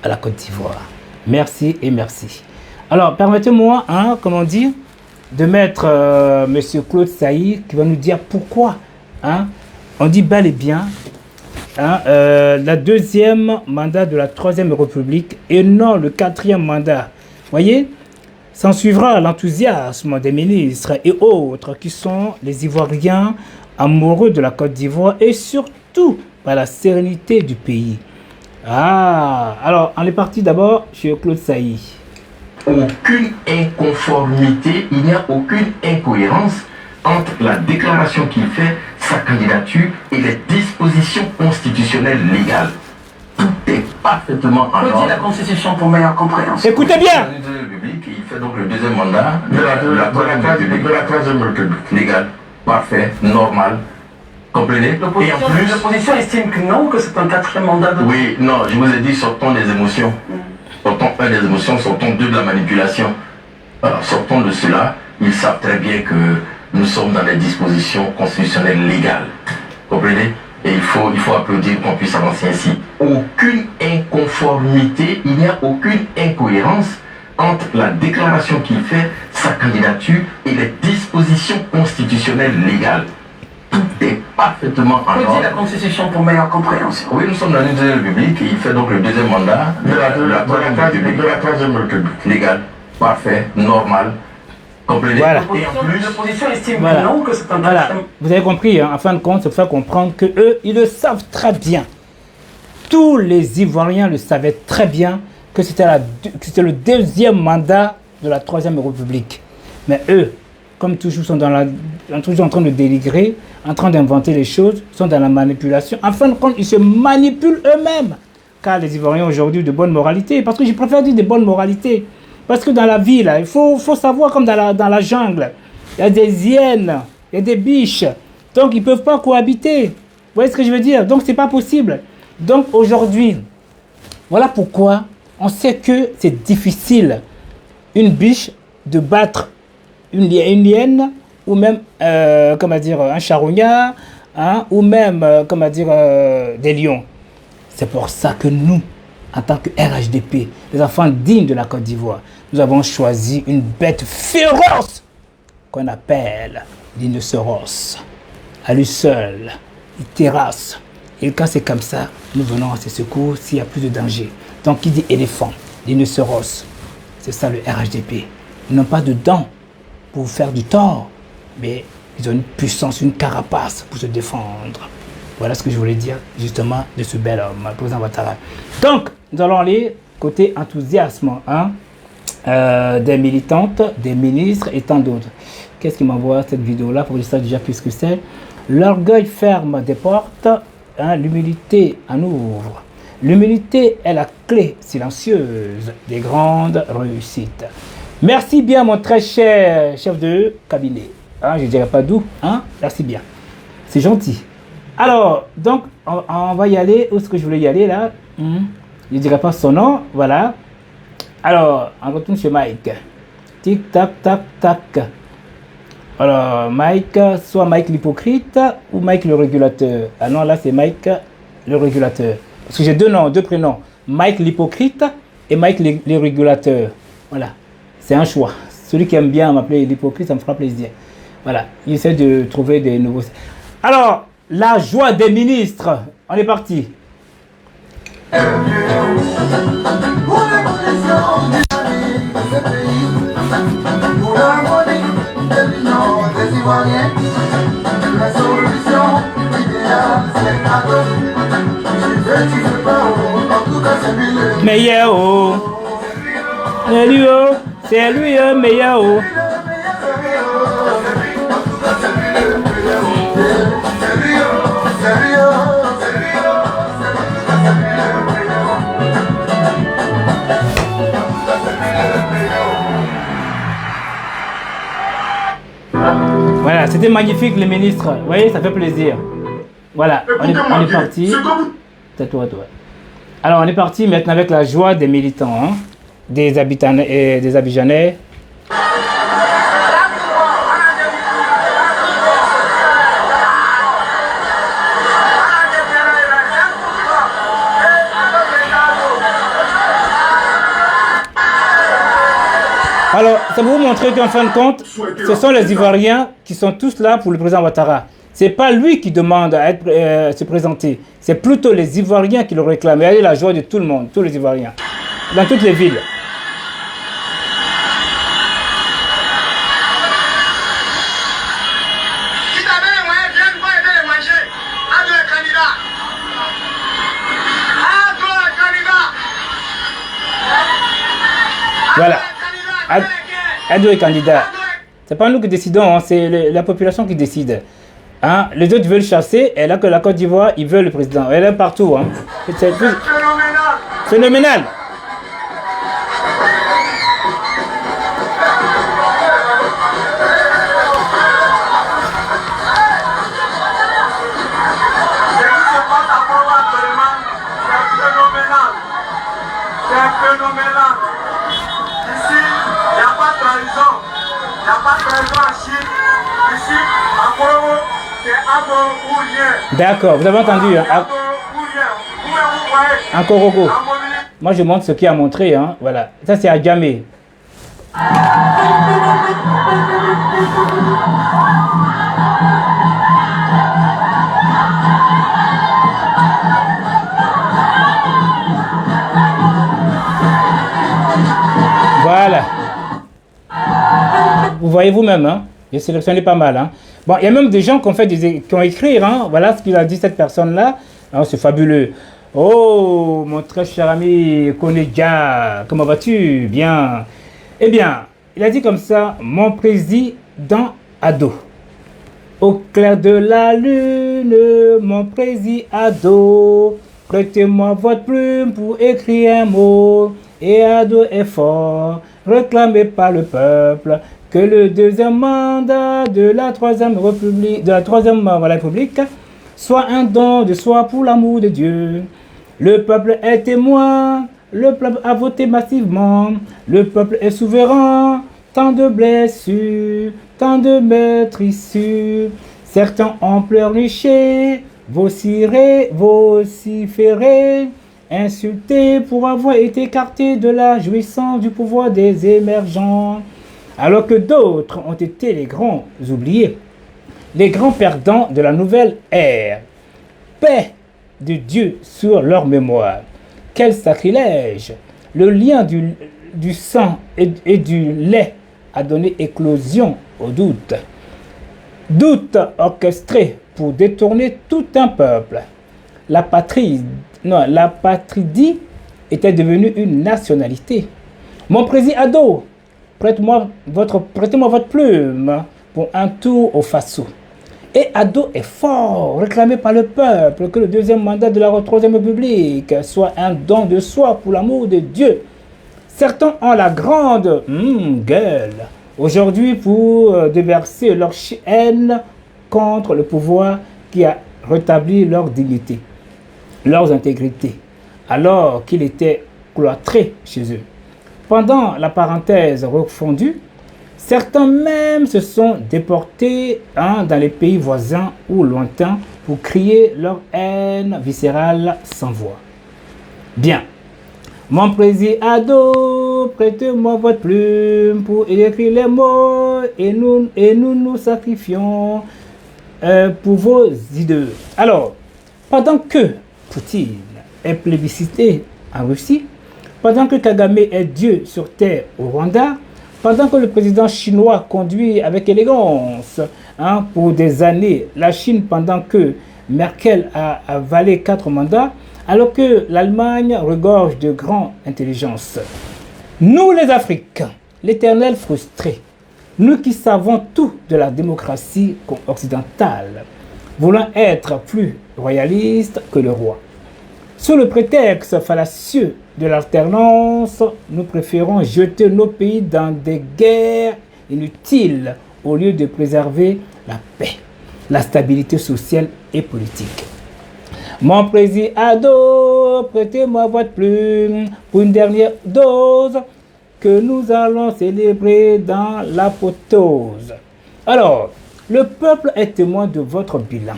à la Côte d'Ivoire. Merci et merci. Alors, permettez-moi, comment dire, de mettre Monsieur Claude Saïd qui va nous dire pourquoi. On dit bel et bien la deuxième mandat de la Troisième République et non le quatrième mandat. Voyez, s'en suivra l'enthousiasme des ministres et autres qui sont les Ivoiriens amoureux de la Côte d'Ivoire et surtout par la sérénité du pays. Alors, on est parti d'abord chez Claude Saïd. Aucune inconformité, il n'y a aucune incohérence entre la déclaration qu'il fait, sa candidature et les dispositions constitutionnelles légales. Tout est parfaitement en ordre. La Constitution pour meilleure compréhension. Écoutez bien. Il fait donc le deuxième mandat de la Troisième République. Légal, parfait, normal. Comprenez? Et en plus, l'opposition estime que non, que c'est un quatrième mandat de... Oui, non, je vous ai dit, sortons des émotions. Sortons un des émotions, sortons deux de la manipulation. Alors, sortons de cela. Ils savent très bien que nous sommes dans des dispositions constitutionnelles légales. Comprenez? Et il faut applaudir qu'on puisse avancer ainsi. Aucune inconformité, il n'y a aucune incohérence entre la déclaration qu'il fait, sa candidature et les dispositions constitutionnelles légales. Tout est parfaitement en ordre. la Constitution pour meilleure compréhension. Oui, nous sommes dans une deuxième république et il fait donc le deuxième mandat de la troisième république. Légal, parfait, normal. Voilà. L'opposition estime Voilà. que non, que c'est un Voilà. Vous avez compris, hein, en fin de compte, c'est faire comprendre que eux, ils le savent très bien. Tous les Ivoiriens le savaient très bien que c'était le deuxième mandat de la troisième république. Mais eux, comme toujours, sont toujours en train de délivrer, en train d'inventer les choses, sont dans la manipulation. En fin de compte, ils se manipulent eux-mêmes. Car les Ivoiriens aujourd'hui ont de bonne moralité, parce que je préfère dire de bonne moralité. Parce que dans la vie, là, il faut savoir, comme dans la jungle, il y a des hyènes, il y a des biches. Donc, ils ne peuvent pas cohabiter. Vous voyez ce que je veux dire? Donc, ce n'est pas possible. Donc, aujourd'hui, voilà pourquoi on sait que c'est difficile, une biche, de battre une hyène, ou même, un charognard, hein, ou même, des lions. C'est pour ça que nous, en tant que RHDP, les enfants dignes de la Côte d'Ivoire, nous avons choisi une bête féroce qu'on appelle l'inocéros. À lui seul, il terrasse. Et quand c'est comme ça, nous venons à ses secours s'il y a plus de danger. Donc, qui dit éléphant, l'inocéros, c'est ça le RHDP. Ils n'ont pas de dents pour faire du tort, mais ils ont une puissance, une carapace pour se défendre. Voilà ce que je voulais dire justement de ce bel homme, le président Ouattara. Donc, nous allons aller côté enthousiasme des militantes, des ministres et tant d'autres. Qu'est-ce qui m'envoie cette vidéo-là pour que je sache déjà plus ce que c'est? L'orgueil ferme des portes, hein, l'humilité en ouvre. L'humilité est la clé silencieuse des grandes réussites. Merci bien mon très cher chef de cabinet. Hein, je ne dirais pas d'où, hein? Merci bien. C'est gentil. Alors, donc, on va y aller. Où est-ce que je voulais y aller là? Je ne dirai pas son nom. Voilà. Alors, on retourne chez Mike. Tic, tac, tac, tac. Alors, Mike, soit Mike l'hypocrite ou Mike le régulateur. Ah non, là, c'est Mike le régulateur. Parce que j'ai deux noms, deux prénoms. Mike l'hypocrite et Mike le régulateur. Voilà. C'est un choix. Celui qui aime bien m'appeler l'hypocrite, ça me fera plaisir. Voilà. Il essaie de trouver des nouveaux... Alors, la joie des ministres. On est parti. Meilleur oh. C'est lui oh. C'est lui oh, meilleur oh. Voilà, c'était magnifique les ministres. Vous voyez, ça fait plaisir. Voilà, on est parti. C'est toi. Alors, on est parti maintenant avec la joie des militants, hein, des habitants et des Abidjanais. Alors, ça pour vous montrer qu'en fin de compte, ce sont les Ivoiriens qui sont tous là pour le président Ouattara. Ce n'est pas lui qui demande à se présenter. C'est plutôt les Ivoiriens qui le réclament. Regardez la joie de tout le monde, tous les Ivoiriens, dans toutes les villes. Voilà. Ado est candidat. C'est pas nous qui décidons, hein, c'est la population qui décide. Hein? Les autres veulent chasser, et là que la Côte d'Ivoire, ils veulent le président. Elle est partout. Hein. C'est phénoménal. D'accord, vous avez entendu. Hein? En Korogo. Moi, je montre ce qu'il a montré. Hein? Voilà. Ça, c'est à Djamé. Voilà. Vous voyez vous-même, hein? J'ai sélectionné pas mal. Hein? Bon, il y a même des gens qui ont, qui ont écrit, hein? Voilà ce qu'il a dit cette personne-là. Oh, c'est fabuleux. Oh, mon très cher ami Konedja, comment vas-tu? Bien. Eh bien, il a dit comme ça, mon président ado. Au clair de la lune, mon président ado. Prêtez-moi votre plume pour écrire un mot. Et ado est fort, réclamé par le peuple, que le deuxième mandat de la troisième République soit un don de soi pour l'amour de Dieu. Le peuple est témoin, le peuple a voté massivement, le peuple est souverain, tant de blessures, tant de meurtrissures. Certains ont pleurniché, vociféré, insultés pour avoir été écartés de la jouissance du pouvoir des émergents, alors que d'autres ont été les grands oubliés, les grands perdants de la nouvelle ère. Paix de Dieu sur leur mémoire. Quel sacrilège! Le lien du sang et du lait a donné éclosion au doute. Doute orchestré pour détourner tout un peuple. La patrie était devenue une nationalité. Mon président ado, prêtez-moi votre plume pour un tour au Faso. Et ado est fort, réclamé par le peuple, que le deuxième mandat de la troisième République soit un don de soi pour l'amour de Dieu. Certains ont la grande gueule aujourd'hui pour déverser leur haine contre le pouvoir qui a rétabli leur dignité, leur intégrité, alors qu'il était cloîtré chez eux. Pendant la parenthèse refondue, certains même se sont déportés dans les pays voisins ou lointains pour crier leur haine viscérale sans voix. Bien. Mon président ado, prêtez-moi votre plume pour écrire les mots et nous sacrifions pour vos idées. Alors, pendant que Poutine est plébiscité en Russie, pendant que Kagame est Dieu sur terre au Rwanda, pendant que le président chinois conduit avec élégance pour des années la Chine, pendant que Merkel a avalé 4 mandats, alors que l'Allemagne regorge de grande intelligence. Nous les Africains, l'éternel frustré, nous qui savons tout de la démocratie occidentale, voulons être plus royalistes que le roi. Sous le prétexte fallacieux de l'alternance, nous préférons jeter nos pays dans des guerres inutiles au lieu de préserver la paix, la stabilité sociale et politique. Mon président ado, prêtez-moi votre plume pour une dernière dose que nous allons célébrer dans l'apothéose. Alors, le peuple est témoin de votre bilan.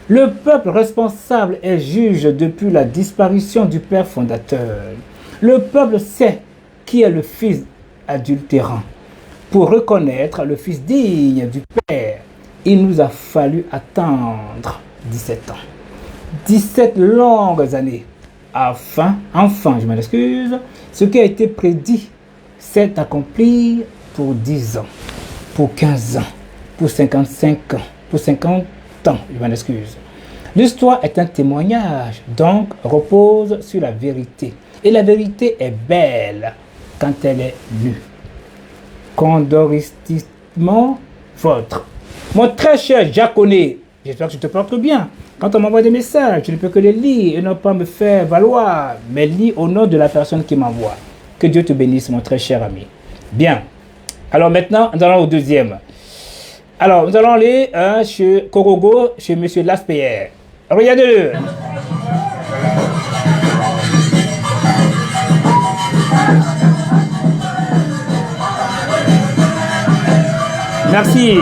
Le peuple responsable est juge depuis la disparition du père fondateur. Le peuple sait qui est le fils adultérant. Pour reconnaître le fils digne du père, il nous a fallu attendre 17 ans. 17 longues années. Enfin, je m'en excuse, ce qui a été prédit s'est accompli pour 10 ans, pour 15 ans, pour 55 ans, pour 50 ans, je m'en excuse. L'histoire est un témoignage, donc repose sur la vérité. Et la vérité est belle quand elle est nue. Condoristiquement votre. Mon très cher Jaconé, j'espère que tu te portes bien. Quand on m'envoie des messages, je ne peux que les lire et ne pas me faire valoir, mais lis au nom de la personne qui m'envoie. Que Dieu te bénisse, mon très cher ami. Bien. Alors maintenant, nous allons au deuxième. Alors, nous allons aller chez Korogo, chez M. Laspierre. Regardez-le. Merci.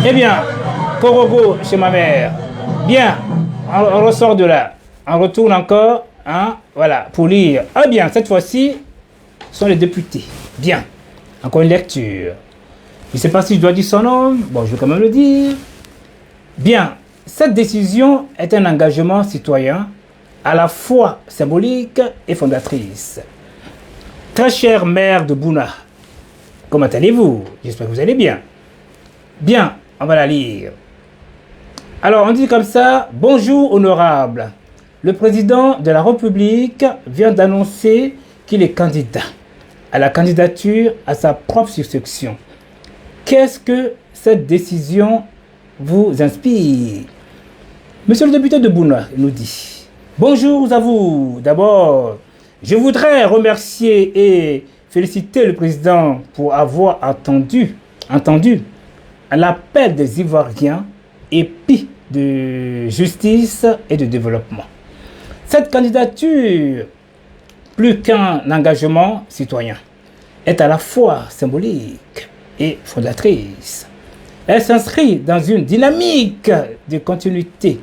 Eh bien, Korogo chez ma mère. Bien, on ressort de là. On retourne encore, hein, voilà, pour lire. Ah bien, cette fois-ci, ce sont les députés. Bien, encore une lecture. Je ne sais pas si je dois dire son nom. Bon, je vais quand même le dire. Bien, cette décision est un engagement citoyen à la fois symbolique et fondatrice. Très chère mère de Bouna, comment allez-vous? J'espère que vous allez bien. Bien, on va la lire. Alors, on dit comme ça, « Bonjour, honorable. Le président de la République vient d'annoncer qu'il est candidat à la candidature à sa propre succession. Qu'est-ce que cette décision vous inspire ?» Monsieur le député de Bouna nous dit, « Bonjour à vous. D'abord, je voudrais remercier et féliciter le président pour avoir entendu l'appel des Ivoiriens épris de justice et de développement. Cette candidature, plus qu'un engagement citoyen, est à la fois symbolique et fondatrice. Elle s'inscrit dans une dynamique de continuité.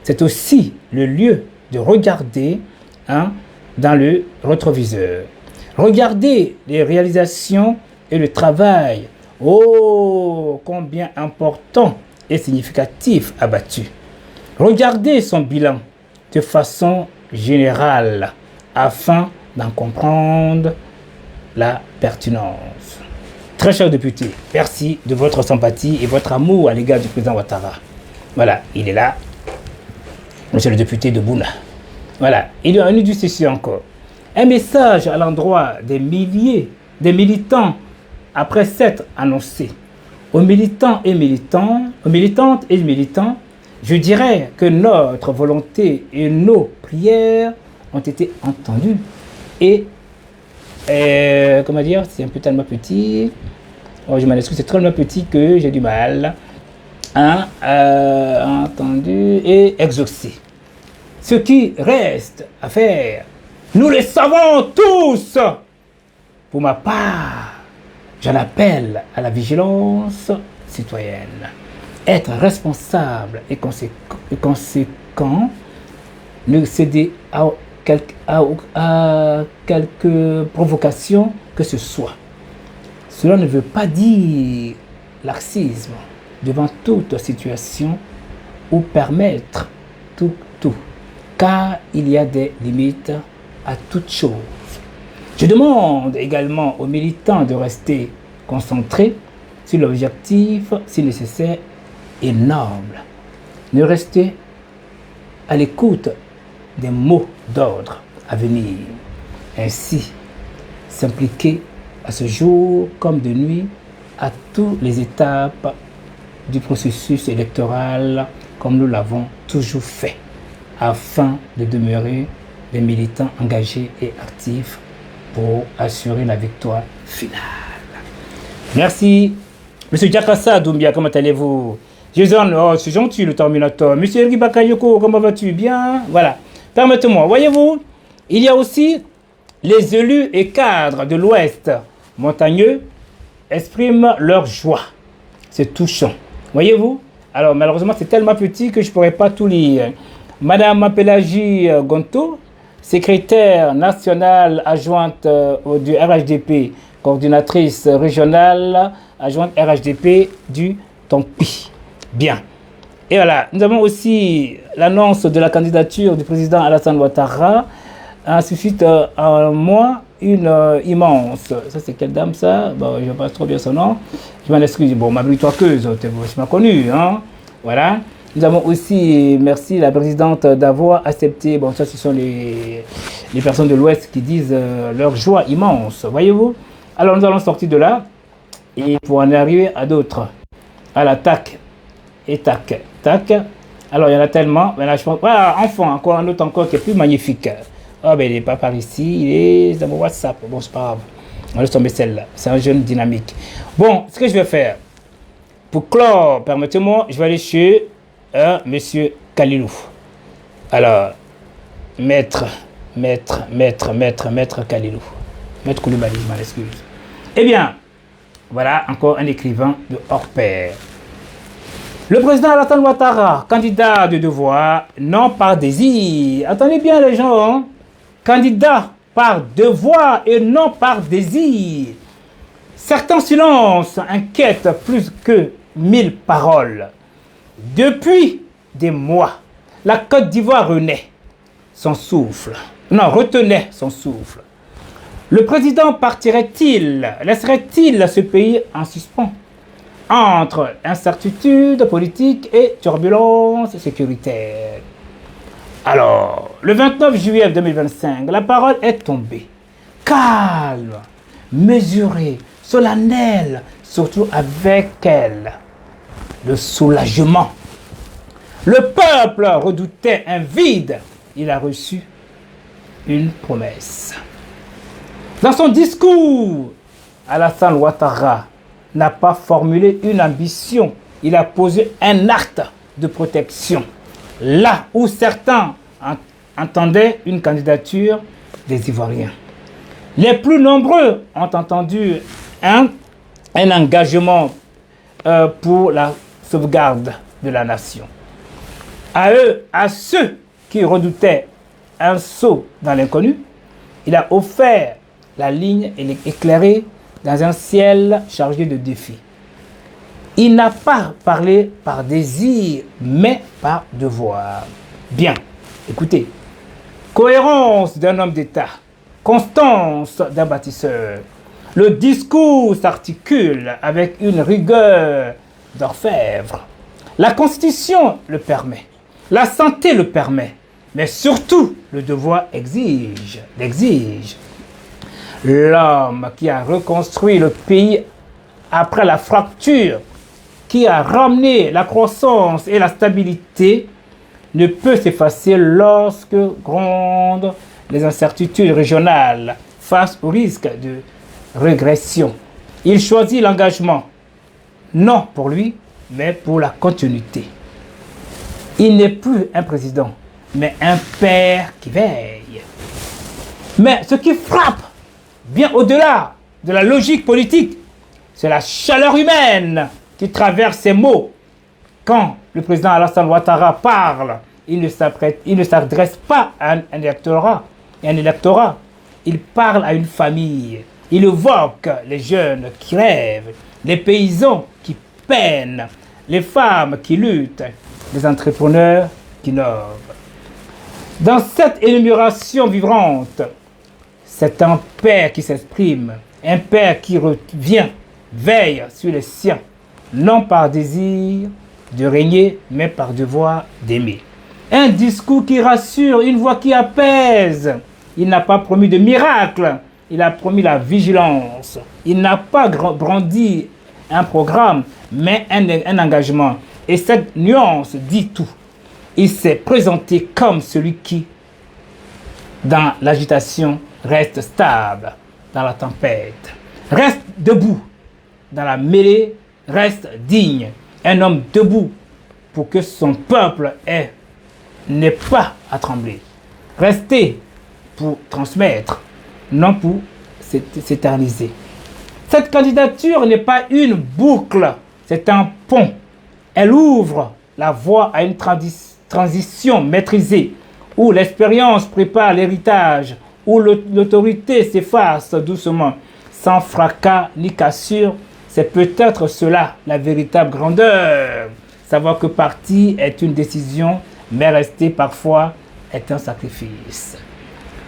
C'est aussi le lieu de regarder dans le rétroviseur. Regardez les réalisations et le travail, oh, combien important et significatif abattu. Regardez son bilan de façon générale afin d'en comprendre la pertinence. Très cher député, merci de votre sympathie et votre amour à l'égard du président Ouattara. Voilà, il est là, monsieur le député de Bouna. Voilà, il y a une ceci encore. Un message à l'endroit des milliers de militants après s'être annoncé. Aux militants et militantes, aux militantes et militants, je dirais que notre volonté et nos prières ont été entendues. Et, comment dire, c'est un peu tellement petit. Oh, je m'en excuse, c'est tellement petit que j'ai du mal. Entendu et exaucé. Ce qui reste à faire, nous le savons tous. Pour ma part, j'en appelle à la vigilance citoyenne. Être responsable et conséquent, ne céder à quelque provocation que ce soit. Cela ne veut pas dire laxisme devant toute situation ou permettre tout, car il y a des limites à toute chose. Je demande également aux militants de rester concentrés sur l'objectif, si nécessaire, et noble. Ne restez à l'écoute des mots d'ordre à venir. Ainsi, s'impliquer à ce jour comme de nuit à toutes les étapes du processus électoral comme nous l'avons toujours fait, afin de demeurer des militants engagés et actifs pour assurer la victoire finale. Merci. Monsieur Diakassa Doumbia, comment allez-vous? Jason, oh, c'est gentil le Terminator. Monsieur Elgi Bakayoko, comment vas-tu? Bien. Voilà. Permettez-moi, voyez-vous, il y a aussi les élus et cadres de l'Ouest montagneux expriment leur joie. C'est touchant. Voyez-vous? Alors, malheureusement, c'est tellement petit que je ne pourrais pas tout lire. Madame Pélagie Gonto, secrétaire nationale adjointe du RHDP, coordinatrice régionale adjointe RHDP du Tompi. Bien. Et voilà, nous avons aussi l'annonce de la candidature du président Alassane Ouattara. Suscite en moi une immense. Ça, c'est quelle dame, ça? Bon, je ne sais pas trop bien son nom. Je m'en excuse. Bon, ma victoireuse, tu m'as connu, hein? Voilà. Nous avons aussi, merci la présidente d'avoir accepté, bon, ça, ce sont les personnes de l'Ouest qui disent leur joie immense, voyez-vous? Alors, nous allons sortir de là et pour en arriver à d'autres. À la tac et tac, tac. Alors, il y en a tellement. Maintenant, je pense, voilà, enfant, encore un autre encore qui est plus magnifique. Ah, ben, il n'est pas par ici, il est dans mon WhatsApp. Bon, c'est pas grave. On laisse tomber celle-là. C'est un jeune dynamique. Bon, ce que je vais faire, pour clore, permettez-moi, je vais aller chez monsieur Kalilou. Alors, maître Kalilou. Maître Koulibaly, je m'en excuse. Eh bien, voilà encore un écrivain de hors pair. Le président Alassane Ouattara, candidat de devoir, non par désir. Attendez bien les gens, hein? Candidat par devoir et non par désir. Certains silences inquiètent plus que 1000 paroles. Depuis des mois, la Côte d'Ivoire retenait son souffle. Le président partirait-il, laisserait-il ce pays en suspens entre incertitude politique et turbulence sécuritaire? Alors, le 29 juillet 2025, la parole est tombée. Calme, mesurée, solennelle, surtout avec elle, le soulagement. Le peuple redoutait un vide. Il a reçu une promesse. Dans son discours, Alassane Ouattara n'a pas formulé une ambition. Il a posé un acte de protection. Là où certains entendaient une candidature des Ivoiriens. Les plus nombreux ont entendu un engagement pour la sauvegarde de la nation. À ceux qui redoutaient un saut dans l'inconnu, il a offert la ligne éclairée dans un ciel chargé de défis. Il n'a pas parlé par désir, mais par devoir. Bien, écoutez. Cohérence d'un homme d'État, constance d'un bâtisseur. Le discours s'articule avec une rigueur d'orfèvre. La Constitution le permet, la santé le permet, mais surtout le devoir l'exige. L'homme qui a reconstruit le pays après la fracture, qui a ramené la croissance et la stabilité, ne peut s'effacer lorsque grondent les incertitudes régionales face au risque de régression. Il choisit l'engagement, non pour lui, mais pour la continuité. Il n'est plus un président, mais un père qui veille. Mais ce qui frappe, bien au-delà de la logique politique, c'est la chaleur humaine qui traverse ses mots. Quand le président Alassane Ouattara parle, il ne s'adresse pas à un électorat. Il parle à une famille. Il évoque les jeunes qui rêvent, les paysans qui peinent, les femmes qui luttent, les entrepreneurs qui innovent. Dans cette énumération vivante, c'est un père qui s'exprime, un père qui revient, veille sur les siens, non par désir de régner, mais par devoir d'aimer. Un discours qui rassure, une voix qui apaise. Il n'a pas promis de miracle, il a promis la vigilance. Il n'a pas brandi un programme, mais un engagement. Et cette nuance dit tout. Il s'est présenté comme celui qui, dans l'agitation, reste stable dans la tempête. Reste debout dans la mêlée, reste digne. Un homme debout pour que son peuple n'ait pas à trembler. Rester pour transmettre, non pour s'éterniser. Cette candidature n'est pas une boucle, c'est un pont. Elle ouvre la voie à une transition maîtrisée, où l'expérience prépare l'héritage, où l'autorité s'efface doucement, sans fracas ni cassure. C'est peut-être cela la véritable grandeur. Savoir que partir est une décision, mais rester parfois est un sacrifice.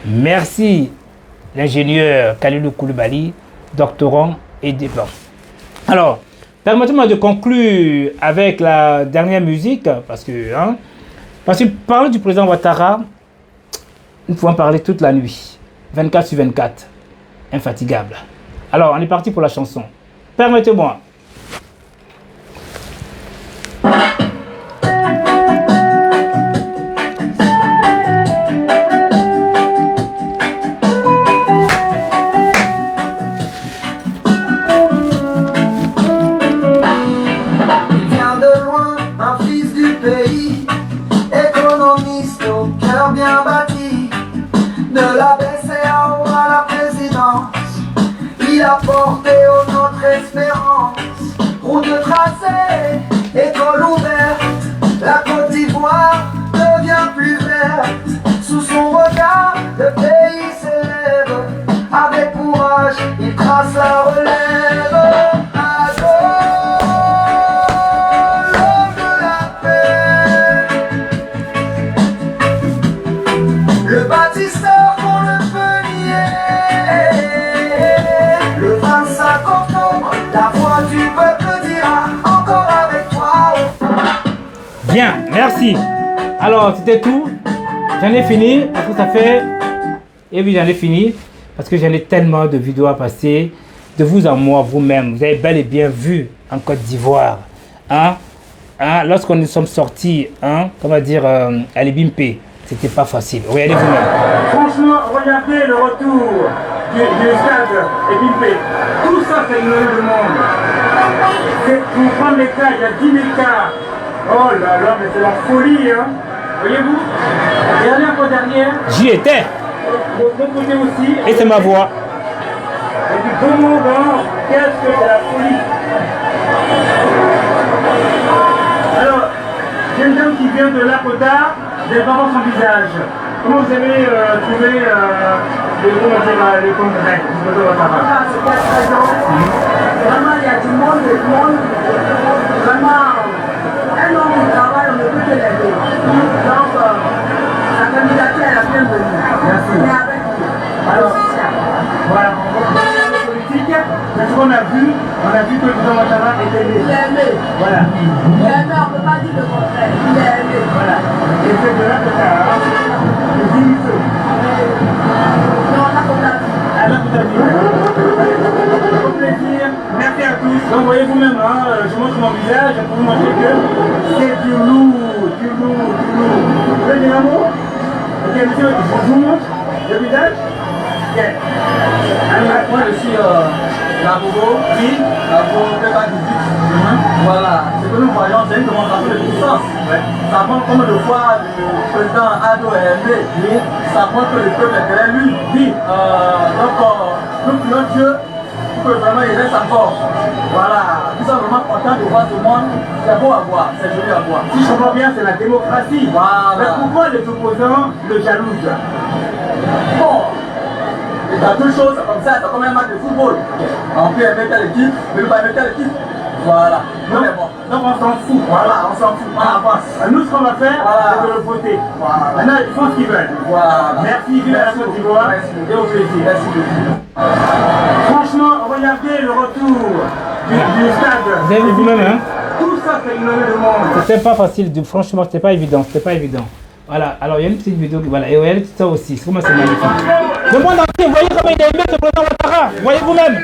Merci l'ingénieur Kalilou Koulibaly, doctorant et débat. Alors, permettez-moi de conclure avec la dernière musique, parce que parler du président Ouattara, nous pouvons parler toute la nuit, 24 sur 24, infatigable. Alors, on est parti pour la chanson. Permettez-moi. De la BCAO à la présidence, il a porté notre espérance. Route tracée, école ouverte. Bien, merci. Alors, c'était tout. J'en ai fini parce que ça fait... Et oui, j'en ai fini parce que j'en ai tellement de vidéos à passer. De vous à moi, vous-même. Vous avez bel et bien vu en Côte d'Ivoire. Hein? Hein? Lorsqu'on nous sommes sortis, hein? Comment dire, à l'Ebimpe, c'était pas facile. Regardez vous-même. Franchement, regardez le retour du stade Ebimpe. Tout ça, c'est ignorer le monde. Pour prendre les cas, il y a 10 000 cas. Oh là là, mais c'est la folie, hein. Voyez-vous? Dernière fois dernière. J'y étais. De l'autre côté aussi. Et c'est ma voix. Et du beau monde, hein. Qu'est-ce que c'est la folie? Alors, j'ai une dame qui vient de Lakota, je n'ai pas voir son visage. Comment vous avez trouvé les congrès du Bodo Ouattara? C'était très long. Vraiment, il y a du monde, vraiment, un homme qui travaille, on ne peut que l'aider. Donc, la candidature est la bienvenue. Merci. Mais avec vous. Alors, voilà, on va parler de politique. Mais ce qu'on a vu que le président Ouattara était aimé. Il est aimé. Voilà. Il est aimé, on ne peut pas dire le contraire. Il est aimé. Voilà. Et c'est de là que ça a le Ziniso. Non, on a compris. Alors, vous avez dit. Au plaisir. Merci à tous. Donc, voyez vous-même, hein, je montre mon visage pour vous montrer que c'est du lourd, du lourd, du lourd. Vous voulez dire un mot? Ok, monsieur, je vous montre le visage. Yeah. Moi, je suis Nabogo, oui, Nabogo Pépa 18. Voilà, ce que nous voyons, c'est une démonstration de puissance. Ça montre comme le fois du président Ado est aimé. Oui. Ça montre que le peuple est derrière lui. Oui. Donc, nous prions Dieu pour que vraiment il reste encore. Voilà, nous sommes vraiment contents de voir ce monde. C'est beau à voir, c'est joli à voir. Si je comprends bien, c'est la démocratie. Voilà. Mais pourquoi les opposants le jalousent? Bon. Il y a deux choses comme ça, c'est comme un match de football. On peut aimer telle équipe, mais nous pas aimer telle équipe. Voilà. Donc on s'en fout. Voilà, on s'en fout. On avance. Nous, ce qu'on va faire, c'est de le voter. Voilà. Maintenant, ils font ce qu'ils veulent. Voilà. Merci, vive la Côte d'Ivoire. Et au plaisir. Merci beaucoup. Franchement, regardez le retour du stade. Vous avez vu vous-même, hein? Tout ça, c'est ignorer le monde. C'était pas facile, franchement, c'était pas évident, c'était pas évident. Voilà, alors il y a une petite vidéo, voilà, et regardez ça aussi, c'est comment c'est magnifique. Le monde entier, voyez comment il a aimé ce président Ouattara, voyez vous-même.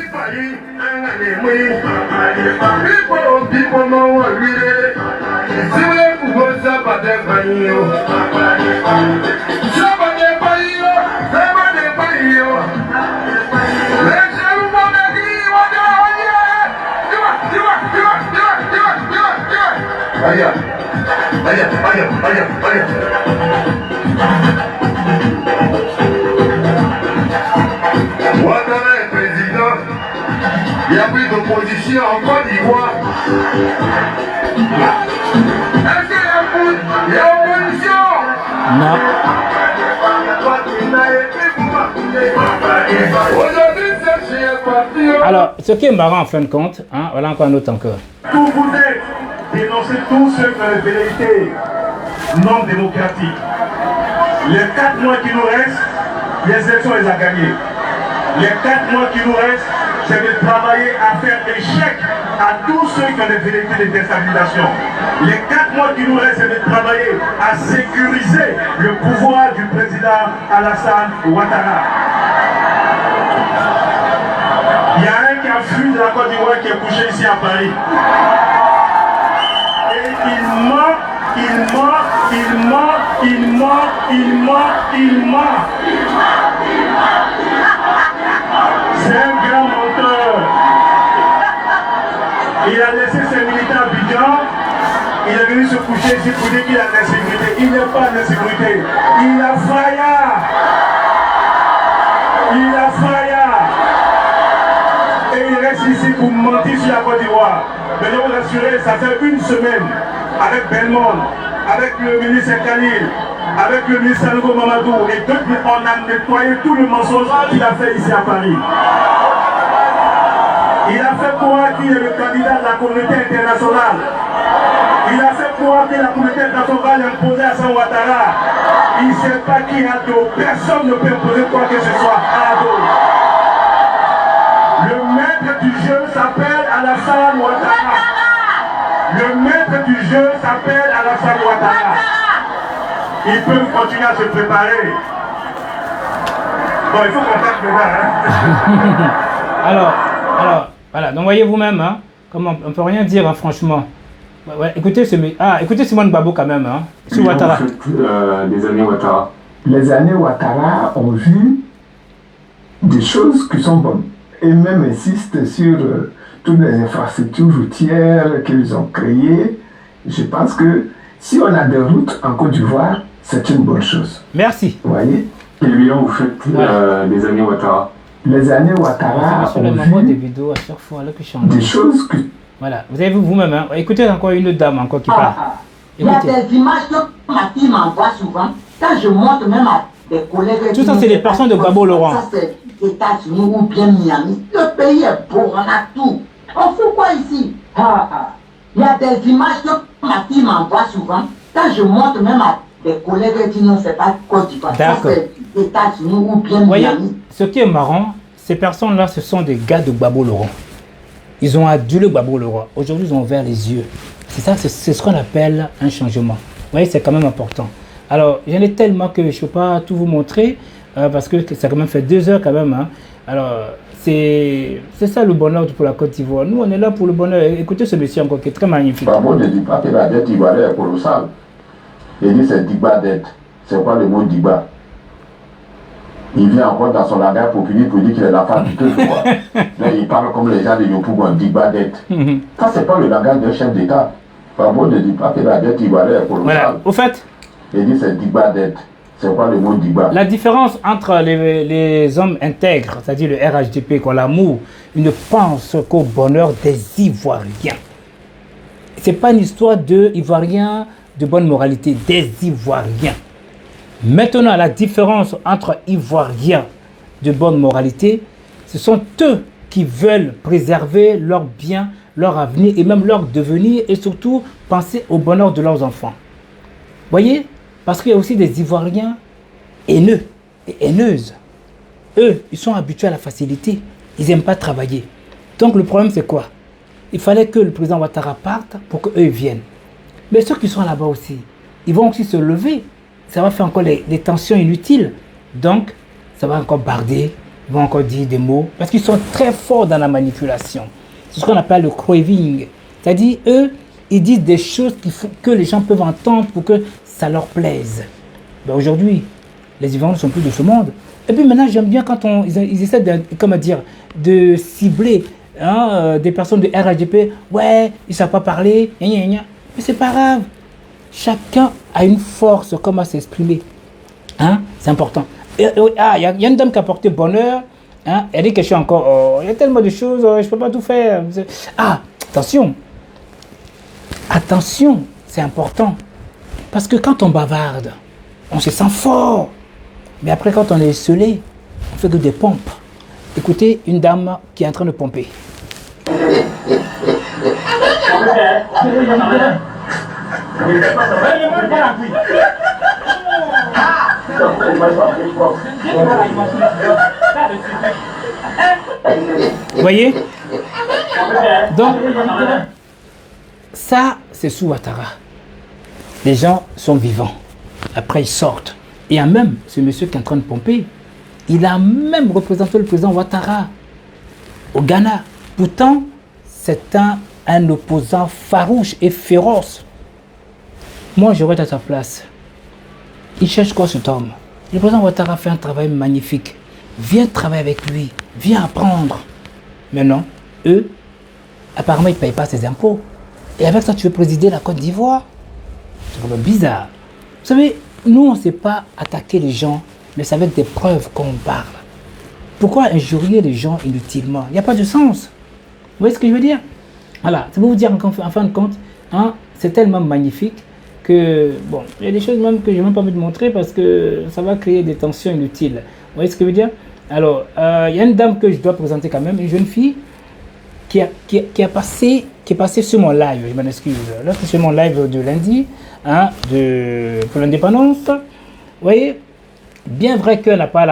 Ouattara est président. Il n'y a plus d'opposition en Côte d'Ivoire. Est-ce qu'il y a opposition? Non. Alors, ce qui est marrant en fin de compte, hein, voilà encore un autre encore. Tout vous êtes, dénoncez tous ceux qui ont des velléités non démocratiques. Les 4 mois qui nous restent, les élections les a gagnées. Les 4 mois qui nous restent, c'est de travailler à faire échec à tous ceux qui ont des velléités de déstabilisation. Les 4 mois qui nous restent, c'est de travailler à sécuriser le pouvoir du président Alassane Ouattara. Il y a un qui a fui de la Côte d'Ivoire qui est couché ici à Paris. Et il ment, il ment, il ment, il ment, il ment, il ment. C'est un grand menteur. Il a laissé ses militaires à Abidjan. Il est venu se coucher ici pour dire qu'il a de l'insécurité. Il n'est pas de l'insécurité. Il a failli. Il a failli. Et il reste ici pour mentir sur la Côte d'Ivoire. Mais je vous assurer, ça fait une semaine avec Belmond, avec le ministre Khalil, avec le ministre Sango Mamadou, et depuis on a nettoyé tout le mensonge qu'il a fait ici à Paris. Il a fait croire qu'il est le candidat de la communauté internationale. Il a fait croire que la communauté internationale imposait à Alassane Ouattara. Il ne sait pas qui est Ado. Personne ne peut imposer quoi que ce soit à Ado. Le maître du jeu s'appelle Alassane Ouattara. Le maître du jeu s'appelle Alassane Ouattara. Ils peuvent continuer à se préparer. Bon, il faut qu'on fasse dedans. Alors, voilà. Donc voyez vous-même, hein, comment on peut rien dire, hein, franchement. Ouais, écoutez Simone Gbagbo quand même, hein, sur Ouattara. Les années Ouattara. Les années Ouattara ont vu des choses qui sont bonnes et même insistent sur toutes les infrastructures routières qu'ils ont créées. Je pense que si on a des routes en Côte d'Ivoire, c'est une bonne chose. Merci. Vous voyez? Et le bilan, vous faites les années Ouattara. Les années Ouattara ont vu des vidéos à chaque fois là que je change. Des choses que... Voilà, vous avez vu vous-même, hein. Écoutez encore une dame encore qui parle. Il y a des images que ma fille m'envoie souvent. Quand je montre même à des collègues... Tout ça, c'est des personnes de Gbagbo Laurent. Ça, c'est les États-Unis ou bien Miami. Le pays est beau, on a tout. On fout quoi ici? Il y a des images que ma fille m'envoie souvent. Quand je montre même à des collègues qui ne savent pas Côte d'Ivoire. Ça, c'est les États-Unis ou bien Miami. Ce qui est marrant, ces personnes-là, ce sont des gars de Gbagbo Laurent. Ils ont adulé Gbagbo Laurent. Aujourd'hui, ils ont ouvert les yeux. C'est ça, c'est ce qu'on appelle un changement. Vous voyez, c'est quand même important. Alors, j'en ai tellement que je ne peux pas tout vous montrer, parce que ça a quand même fait 2 heures quand même. Hein. Alors, c'est ça le bonheur pour la Côte d'Ivoire. Nous, on est là pour le bonheur. Écoutez ce monsieur encore qui est très magnifique. Gbagbo ne dit pas que la dette ivoirienne est colossale. Il dit c'est Digba dette. C'est quoi le mot Digba? Il vient encore dans son langage populaire pour dire qu'il est la femme du peuple. Donc il parle comme les gens de Yopougon, Digba dette. Ça, c'est pas le langage d'un chef d'État. Gbagbo ne dit pas que la dette ivoirienne est colossale. Voilà, au fait. Il dit c'est Digba dette. C'est quoi le mot Digba? La différence entre les hommes intègres, c'est-à-dire le RHDP, qui ont l'amour, ils ne pensent qu'au bonheur des Ivoiriens. Ce n'est pas une histoire d'Ivoiriens de bonne moralité, des Ivoiriens. Maintenant, la différence entre Ivoiriens de bonne moralité, ce sont eux qui veulent préserver leur bien, leur avenir et même leur devenir et surtout penser au bonheur de leurs enfants. Voyez? Parce qu'il y a aussi des Ivoiriens haineux et haineuses. Eux, ils sont habitués à la facilité. Ils n'aiment pas travailler. Donc le problème, c'est quoi? Il fallait que le président Ouattara parte pour qu'eux viennent. Mais ceux qui sont là-bas aussi, ils vont aussi se lever. Ça va faire encore des tensions inutiles. Donc, ça va encore barder. Ils vont encore dire des mots. Parce qu'ils sont très forts dans la manipulation. C'est ce qu'on appelle le craving. C'est-à-dire, eux, ils disent des choses que les gens peuvent entendre pour que ça leur plaise. Ben aujourd'hui, les Ivoiriens ne sont plus de ce monde. Et puis maintenant, j'aime bien quand ils essaient de cibler des personnes de RHDP. Ouais, ils ne savent pas parler. Gna, gna, gna. Mais c'est pas grave. Chacun a une force, comment s'exprimer. Hein? C'est important. Il y a une dame qui a porté bonheur. Hein? Elle dit que je suis encore... il y a tellement de choses, je ne peux pas tout faire. Attention. Attention, c'est important. Parce que quand on bavarde, on se sent fort. Mais après, quand on est esselé, on fait que des pompes. Écoutez, une dame qui est en train de pomper. Vous voyez? Donc, ça, c'est sous Ouattara. Les gens sont vivants. Après, ils sortent. Et il y a même ce monsieur qui est en train de pomper. Il a même représenté le président Ouattara au Ghana. Pourtant, c'est un opposant farouche et féroce. Moi, j'aurais été à sa place. Il cherche quoi cet homme? Le président Ouattara fait un travail magnifique. Viens travailler avec lui. Viens apprendre. Mais non, eux, apparemment, ils ne payent pas ses impôts. Et avec ça, tu veux présider la Côte d'Ivoire? C'est quand même bizarre. Vous savez, nous, on ne sait pas attaquer les gens, mais c'est avec des preuves qu'on parle. Pourquoi injurier les gens inutilement? Il n'y a pas de sens. Vous voyez ce que je veux dire? Voilà, c'est pour vous dire en fin de compte, hein, c'est tellement magnifique que, bon, il y a des choses même que je n'ai même pas envie de montrer parce que ça va créer des tensions inutiles. Vous voyez ce que je veux dire? Alors, il y a une dame que je dois présenter quand même, une jeune fille qui est passée sur mon live, je m'en excuse. Là, c'est sur mon live de lundi, hein, pour l'indépendance. Vous voyez, bien vrai qu'elle n'a pas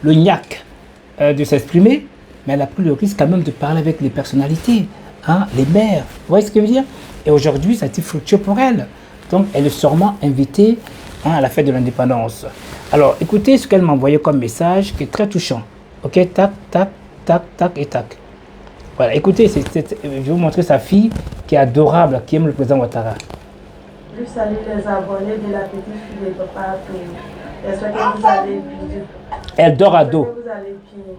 le gnac de s'exprimer, mais elle a pris le risque quand même de parler avec les personnalités. hein, les mères. Vous voyez ce que je veux dire? Et aujourd'hui, ça a été fructueux pour elle. Donc, elle est sûrement invitée, hein, à la fête de l'indépendance. Alors, écoutez ce qu'elle m'a envoyé comme message, qui est très touchant. Ok, tac, tac, tac, tac et tac. Voilà, écoutez, je vais vous montrer sa fille qui est adorable, qui aime le président Ouattara. Je salue les abonnés de la petite fille de Papa Tour. J'espère que vous allez bien. Elle dort à dos. Vous allez bien.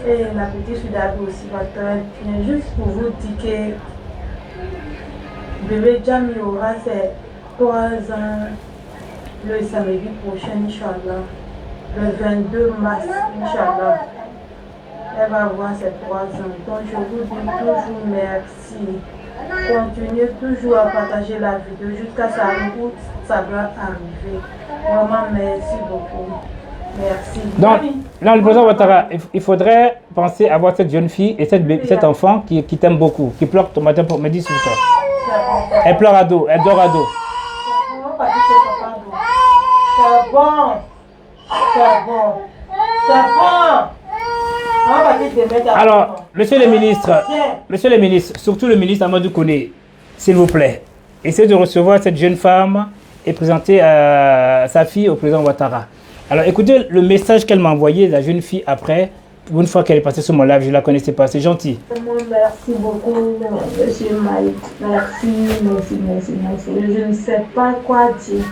Et la petite fille d'Abou aussi va très bien. Juste pour vous dire que bébé Jami aura ses 3 ans le samedi prochain, Inch'Allah. Le 22 mars, Inch'Allah. Elle va avoir ses 3 ans. Donc je vous dis toujours merci. Continuez toujours à partager la vidéo jusqu'à sa route, ça doit arriver. Vraiment, merci beaucoup. Merci. Donc, là, le président Ouattara, il faudrait penser à voir cette jeune fille et cet enfant qui t'aime beaucoup, qui pleure ton matin pour midi sur toi. Elle pleure à dos, elle dort à dos. C'est bon. C'est bon. C'est bon. Alors, monsieur le ministre, surtout le ministre Amadou Kone, s'il vous plaît, essayez de recevoir cette jeune femme et présenter sa fille au président Ouattara. Alors, écoutez le message qu'elle m'a envoyé, la jeune fille, après, une fois qu'elle est passée sur mon live, je ne la connaissais pas, c'est gentil. Merci beaucoup, monsieur Mike. Merci. Je ne sais pas quoi dire.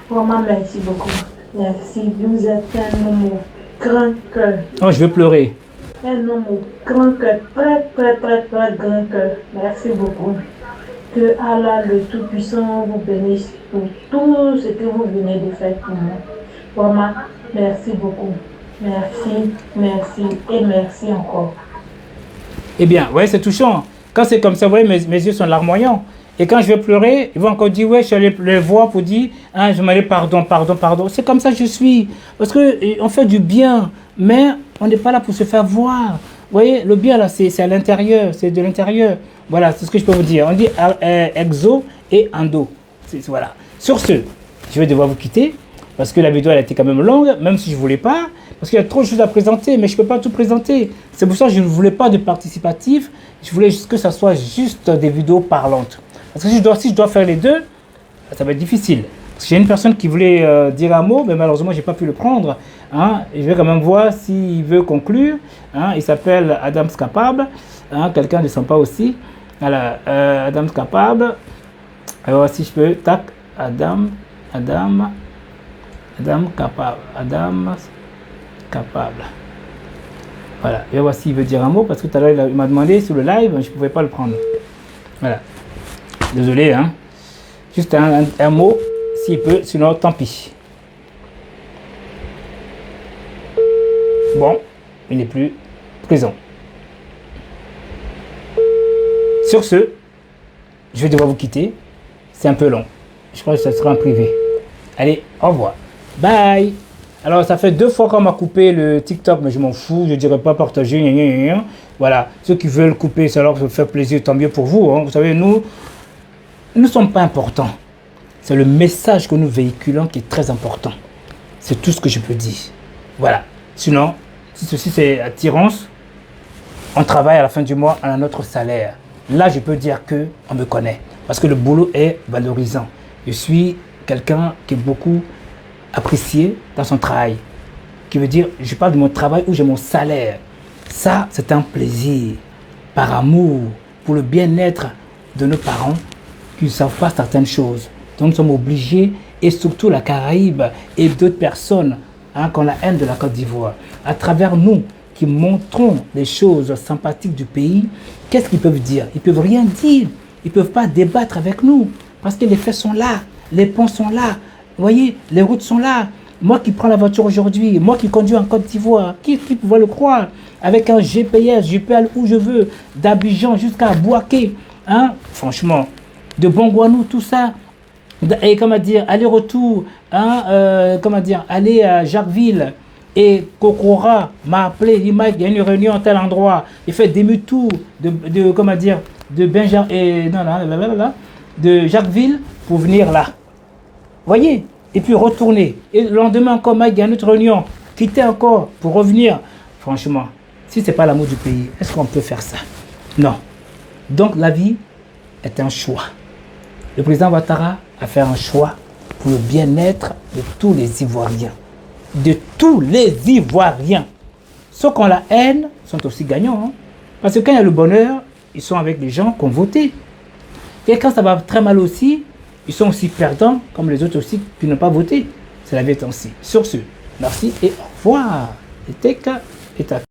Vraiment, merci beaucoup. Merci, vous êtes un homme au grand cœur. Oh, je veux pleurer. Un homme au grand cœur, très grand cœur. Merci beaucoup. Que Allah le Tout-Puissant vous bénisse pour tout ce que vous venez de faire pour moi. Vraiment, merci beaucoup. Merci et merci encore. Eh bien, ouais, c'est touchant. Quand c'est comme ça, vous voyez, mes yeux sont larmoyants. Et quand je vais pleurer, ils vont encore dire, ouais, je suis allé les voir pour dire, hein, je m'allais pardon. C'est comme ça que je suis. Parce qu'on fait du bien, mais on n'est pas là pour se faire voir. Vous voyez, le bien, là, c'est à l'intérieur, c'est de l'intérieur. Voilà, c'est ce que je peux vous dire. On dit exo et endo. Voilà. Sur ce, je vais devoir vous quitter, parce que la vidéo, elle a été quand même longue, même si je ne voulais pas, parce qu'il y a trop de choses à présenter, mais je ne peux pas tout présenter. C'est pour ça que je ne voulais pas de participatif, je voulais juste que ça soit juste des vidéos parlantes. Parce que si je dois faire les deux, ça va être difficile. Parce que j'ai une personne qui voulait dire un mot, mais malheureusement, je n'ai pas pu le prendre. Hein. Je vais quand même voir s'il veut conclure. Hein. Il s'appelle Adam Capable, hein, quelqu'un de sympa aussi. Voilà, Adam Capable. Alors, si je peux, tac, Adam Capable. Voilà, je vais voir s'il veut dire un mot, parce que tout à l'heure, il m'a demandé sur le live, je ne pouvais pas le prendre. Voilà. Désolé, hein. Juste un mot, s'il peut, sinon tant pis. Bon, il n'est plus présent. Sur ce, je vais devoir vous quitter. C'est un peu long. Je crois que ça sera en privé. Allez, au revoir. Bye. Alors, ça fait 2 fois qu'on m'a coupé le TikTok, mais je m'en fous. Je ne dirais pas partager. Voilà. Ceux qui veulent couper, ça leur fait plaisir. Tant mieux pour vous. Hein. Vous savez, nous ne sommes pas importants. C'est le message que nous véhiculons qui est très important. C'est tout ce que je peux dire. Voilà. Sinon, si ceci c'est attirance, on travaille à la fin du mois à notre salaire. Là, je peux dire qu'on me connaît. Parce que le boulot est valorisant. Je suis quelqu'un qui est beaucoup apprécié dans son travail. Qui veut dire, je parle de mon travail où j'ai mon salaire. Ça, c'est un plaisir. Par amour, pour le bien-être de nos parents qui ne savent pas certaines choses. Donc, nous sommes obligés, et surtout la Caraïbe et d'autres personnes qui ont la haine de la Côte d'Ivoire, à travers nous, qui montrons les choses sympathiques du pays, qu'est-ce qu'ils peuvent dire? Ils ne peuvent rien dire. Ils ne peuvent pas débattre avec nous. Parce que les faits sont là. Les ponts sont là. Vous voyez, les routes sont là. Moi qui prends la voiture aujourd'hui, moi qui conduis en Côte d'Ivoire, qui pouvait le croire? Avec un GPS, je peux aller où je veux, d'Abidjan jusqu'à Bouaké. Hein? Franchement, de Bongouanou, tout ça. Et comment dire, aller-retour, hein, aller à Jacquesville. Et Kokora m'a appelé, il m'a dit, il y a une réunion à tel endroit. Il fait demi-tour de Jacquesville pour venir là. Voyez? Et puis retourner. Et le lendemain encore, il y a une autre réunion. Quitter encore pour revenir. Franchement, si ce n'est pas l'amour du pays, est-ce qu'on peut faire ça? Non. Donc la vie est un choix. Le président Ouattara a fait un choix pour le bien-être de tous les Ivoiriens. De tous les Ivoiriens. Ceux qui ont la haine sont aussi gagnants. Hein? Parce que quand il y a le bonheur, ils sont avec les gens qui ont voté. Et quand ça va très mal aussi, ils sont aussi perdants, comme les autres aussi, qui n'ont pas voté. C'est la vie ainsi. Sur ce, merci et au revoir. Et